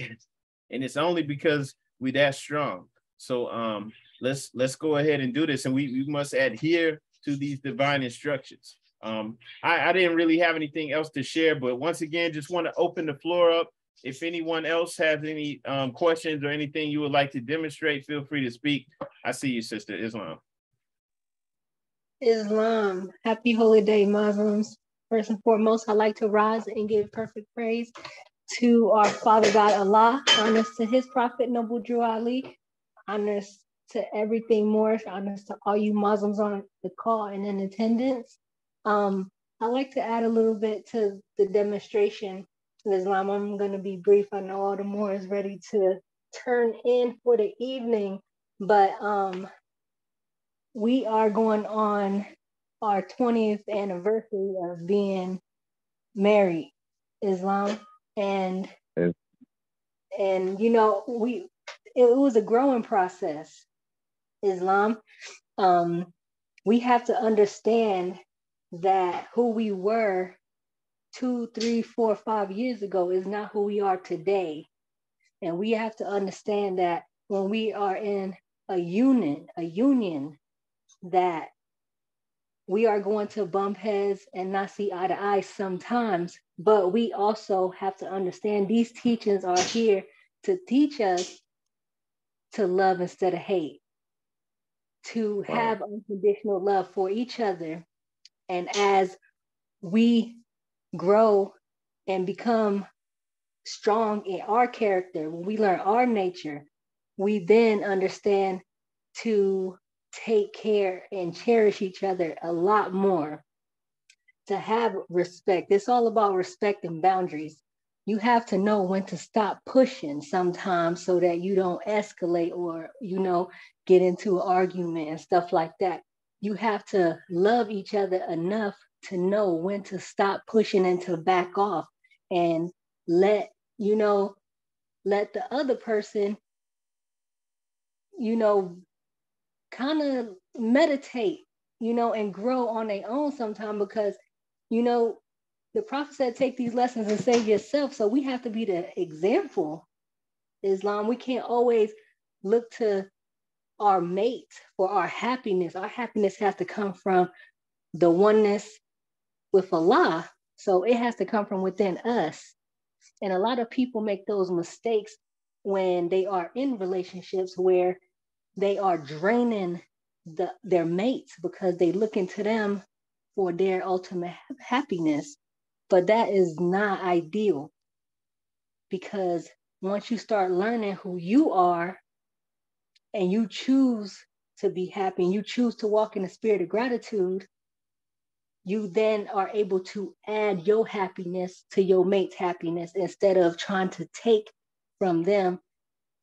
And it's only because we're that strong. So let's go ahead and do this. And we must adhere to these divine instructions. I didn't really have anything else to share, but once again, just want to open the floor up. If anyone else has any questions or anything you would like to demonstrate, feel free to speak. I see you, Sister Islam. Islam. Happy holy day, Muslims. First and foremost, I'd like to rise and give perfect praise to our Father God Allah, honors to his prophet, Noble Drew Ali, honors to everything Moorish, honors to all you Muslims on the call and in attendance. I'd like to add a little bit to the demonstration of Islam. I'm going to be brief. I know all the more is ready to turn in for the evening, but we are going on our 20th anniversary of being married, Islam, and you know, it was a growing process, Islam. We have to understand that who we were 2, 3, 4, 5 years ago is not who we are today. And we have to understand that when we are in a union, that we are going to bump heads and not see eye to eye sometimes, but we also have to understand these teachings are here to teach us to love instead of hate, to have unconditional love for each other. And as we grow and become strong in our character, when we learn our nature, we then understand to take care and cherish each other a lot more, to have respect. It's all about respect and boundaries. You have to know when to stop pushing sometimes so that you don't escalate or, you know, get into an argument and stuff like that. You have to love each other enough to know when to stop pushing and to back off and let the other person, you know, kind of meditate, you know, and grow on their own sometime, because, you know, the Prophet said, take these lessons and save yourself. So we have to be the example, Islam. We can't always look to our mate for our happiness. Our happiness has to come from the oneness with Allah. So it has to come from within us. And a lot of people make those mistakes when they are in relationships where they are draining their mates because they look into them for their ultimate happiness. But that is not ideal, because once you start learning who you are and you choose to be happy and you choose to walk in the spirit of gratitude, you then are able to add your happiness to your mate's happiness instead of trying to take from them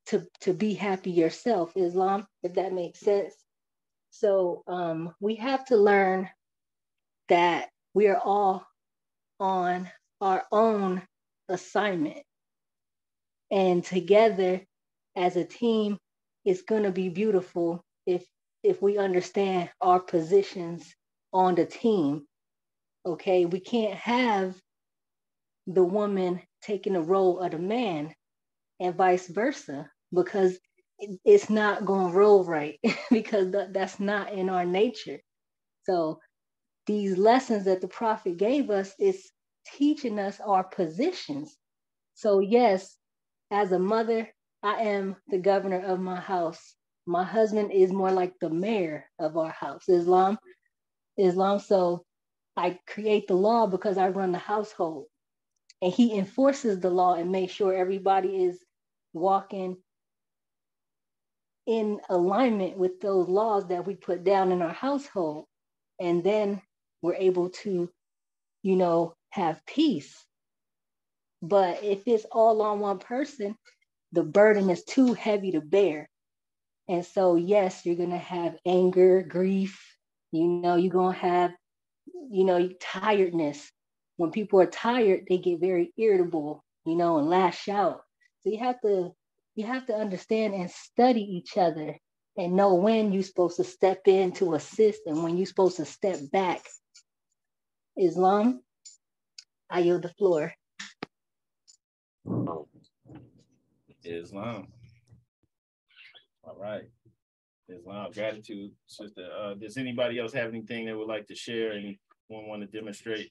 to be happy yourself, Islam, if that makes sense. So we have to learn that we are all on our own assignment. And together as a team, it's going to be beautiful if we understand our positions on the team. Okay, we can't have the woman taking the role of the man and vice versa, because it's not going to roll right because that's not in our nature. So these lessons that the prophet gave us is teaching us our positions. So yes, as a mother, I am the governor of my house. My husband is more like the mayor of our house. Islam. So I create the law because I run the household, and he enforces the law and makes sure everybody is walking in alignment with those laws that we put down in our household. And then we're able to, have peace. But if it's all on one person, the burden is too heavy to bear. And so, yes, you're going to have anger, grief, you're going to have, tiredness. When people are tired, they get very irritable, and lash out. So you have to understand and study each other and know when you're supposed to step in to assist and when you're supposed to step back. Islam, I yield the floor. Islam. All right. Islam. Gratitude, sister. Does anybody else have anything they would like to share? Anyone want to demonstrate?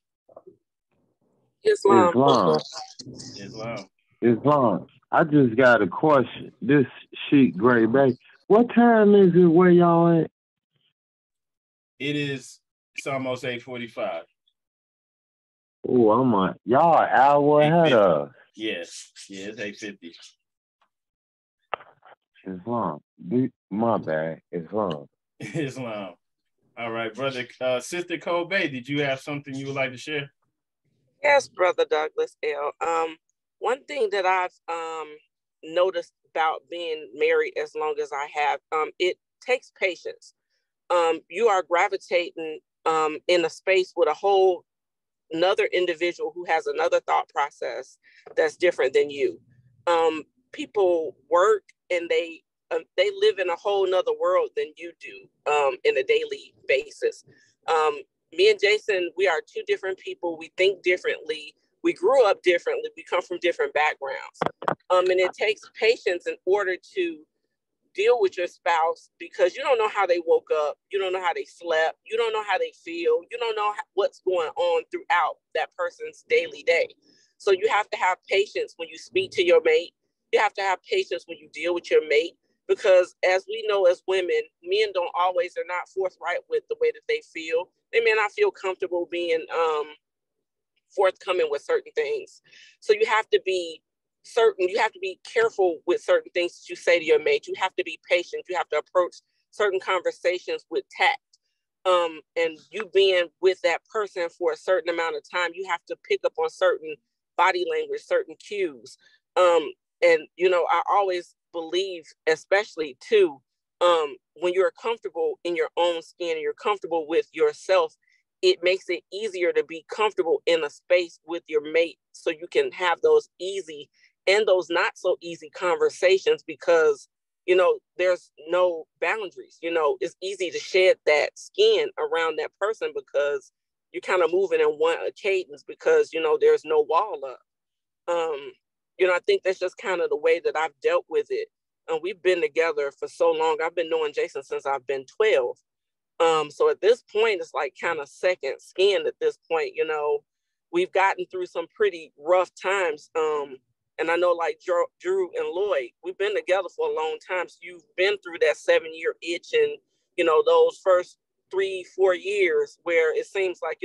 Islam. I just got a question. This Sheik Gray Bay. What time is it where y'all at? It's almost 8:45. Oh, y'all an hour ahead of us. Yes. Yeah, it's 8:50. Islam. My bad. Islam. Islam. All right, brother. Sister Kobe, did you have something you would like to share? Yes, Brother Douglas L. One thing that I've noticed about being married as long as I have, it takes patience. You are gravitating in a space with a whole another individual who has another thought process that's different than you. People work and they live in a whole nother world than you do in a daily basis. Me and Jason, we are two different people. We think differently. We grew up differently. We come from different backgrounds. And it takes patience in order to deal with your spouse because you don't know how they woke up. You don't know how they slept. You don't know how they feel. You don't know what's going on throughout that person's daily day. So you have to have patience when you speak to your mate. You have to have patience when you deal with your mate. Because as we know as women, men are not forthright with the way that they feel. They may not feel comfortable being forthcoming with certain things. So you have to be certain, you have to be careful with certain things that you say to your mate. You have to be patient. You have to approach certain conversations with tact. And you being with that person for a certain amount of time, you have to pick up on certain body language, certain cues. And, I always believe, especially too, when you're comfortable in your own skin and you're comfortable with yourself, it makes it easier to be comfortable in a space with your mate so you can have those easy and those not so easy conversations because, there's no boundaries. It's easy to shed that skin around that person because you're kind of moving in one cadence because, there's no wall up. I think that's just kind of the way that I've dealt with it. And we've been together for so long. I've been knowing Jason since I've been 12. So at this point, it's like kind of second skin at this point. We've gotten through some pretty rough times. And I know like Drew and Lloyd, we've been together for a long time. So you've been through that 7-year itch and, those first 3-4 years where it seems like,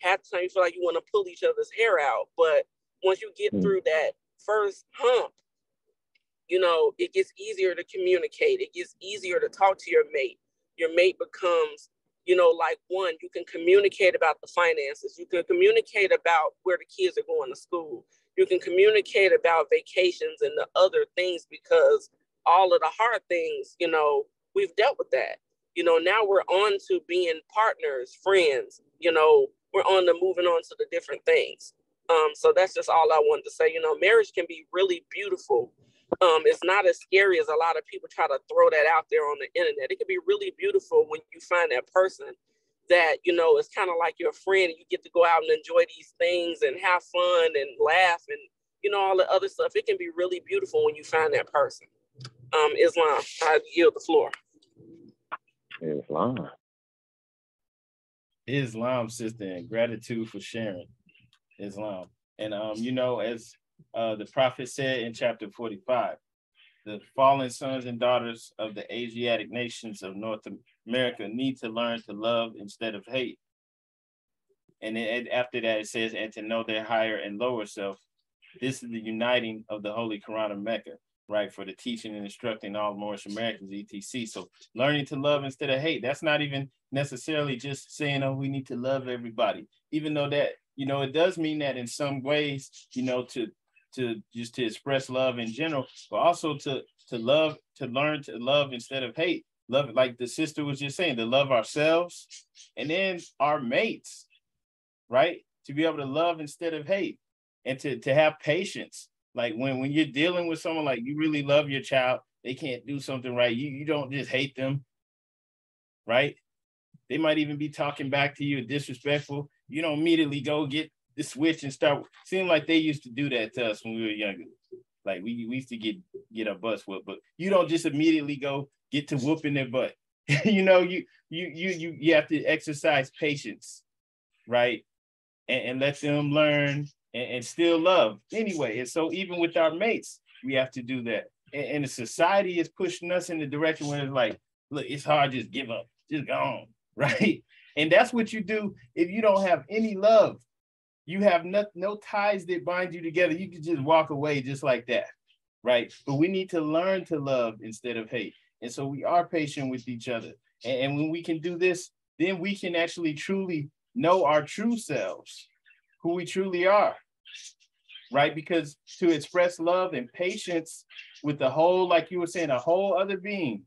half the time you feel like you want to pull each other's hair out. But once you get through that first hump, it gets easier to communicate. It gets easier to talk to your mate. Your mate becomes, like one, you can communicate about the finances. You can communicate about where the kids are going to school. You can communicate about vacations and the other things because all of the hard things, we've dealt with that. Now we're on to being partners, friends, we're on to moving on to the different things. So that's just all I wanted to say. Marriage can be really beautiful. It's not as scary as a lot of people try to throw that out there on the internet. It can be really beautiful when you find that person that, you know, it's kind of like your friend, and you get to go out and enjoy these things and have fun and laugh and, you know, all the other stuff. It can be really beautiful when you find that person. Islam, I yield the floor. Islam, sister, and gratitude for sharing. Islam. And, you know, as the prophet said in chapter 45, the fallen sons and daughters of the Asiatic nations of North America need to learn to love instead of hate. And then after that, it says, and to know their higher and lower self. This is the uniting of the Holy Koran of Mecca, right? For the teaching and instructing all Moorish Americans, etc. So learning to love instead of hate, that's not even necessarily just saying, oh, we need to love everybody. Even though that, you know, it does mean that in some ways, you know, to just to express love in general, but also to love, to learn to love instead of hate. Love, like the sister was just saying, to love ourselves and then our mates, right? To be able to love instead of hate, and to have patience. Like when you're dealing with someone, like you really love your child, they can't do something right. You don't just hate them, right? They might even be talking back to you, disrespectful. You don't immediately go get the switch and start. Seemed like they used to do that to us when we were younger. Like we used to get our butts whooped, but you don't just immediately go get to whooping their butt. You know, you have to exercise patience, right? And let them learn and still love anyway. And so even with our mates, we have to do that. And the society is pushing us in the direction where it's like, look, it's hard, just give up, just go on, right? And that's what you do if you don't have any love. You have no ties that bind you together. You can just walk away just like that, right? But we need to learn to love instead of hate. And so we are patient with each other. And when we can do this, then we can actually truly know our true selves, who we truly are, right? Because to express love and patience with the whole, like you were saying, a whole other being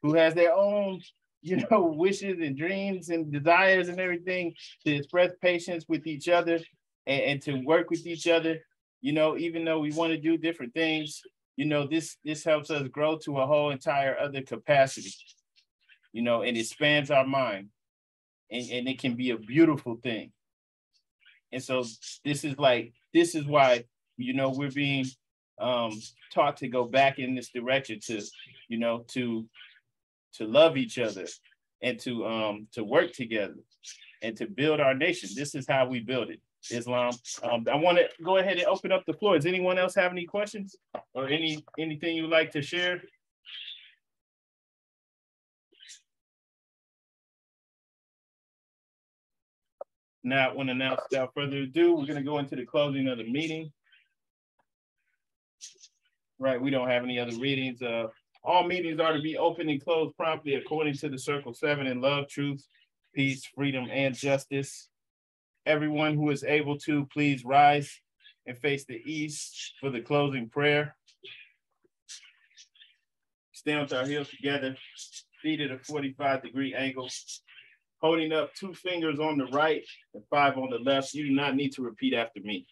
who has their own, you know, wishes and dreams and desires and everything, to express patience with each other and to work with each other, you know, even though we want to do different things, you know, this helps us grow to a whole entire other capacity, you know, and it expands our mind, and it can be a beautiful thing. And so this is why, you know, we're being taught to go back in this direction, to, you know, to love each other and to work together and to build our nation. This is how we build it, Islam. I want to go ahead and open up the floor. Does anyone else have any questions or anything you'd like to share? Now, without further ado, we're going to go into the closing of the meeting. Right, we don't have any other readings. All meetings are to be open and closed promptly according to the Circle 7 in love, truth, peace, freedom, and justice. Everyone who is able to, please rise and face the east for the closing prayer. Stand with our heels together, feet at a 45-degree angle, holding up 2 fingers on the right and 5 on the left. You do not need to repeat after me.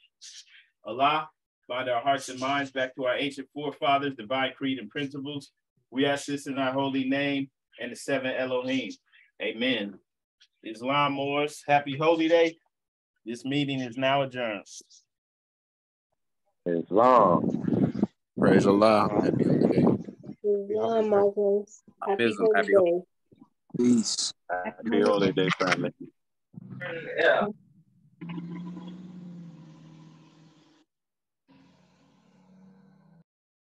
Allah, bind our hearts and minds back to our ancient forefathers, divine creed and principles. We ask this in our holy name and the 7 Elohim. Amen. Islam, Moors, happy holy day. This meeting is now adjourned. Islam. Praise Allah. Happy holy day. Islam, Muslims. Happy holy day. Peace. Happy holy day, family. Yeah.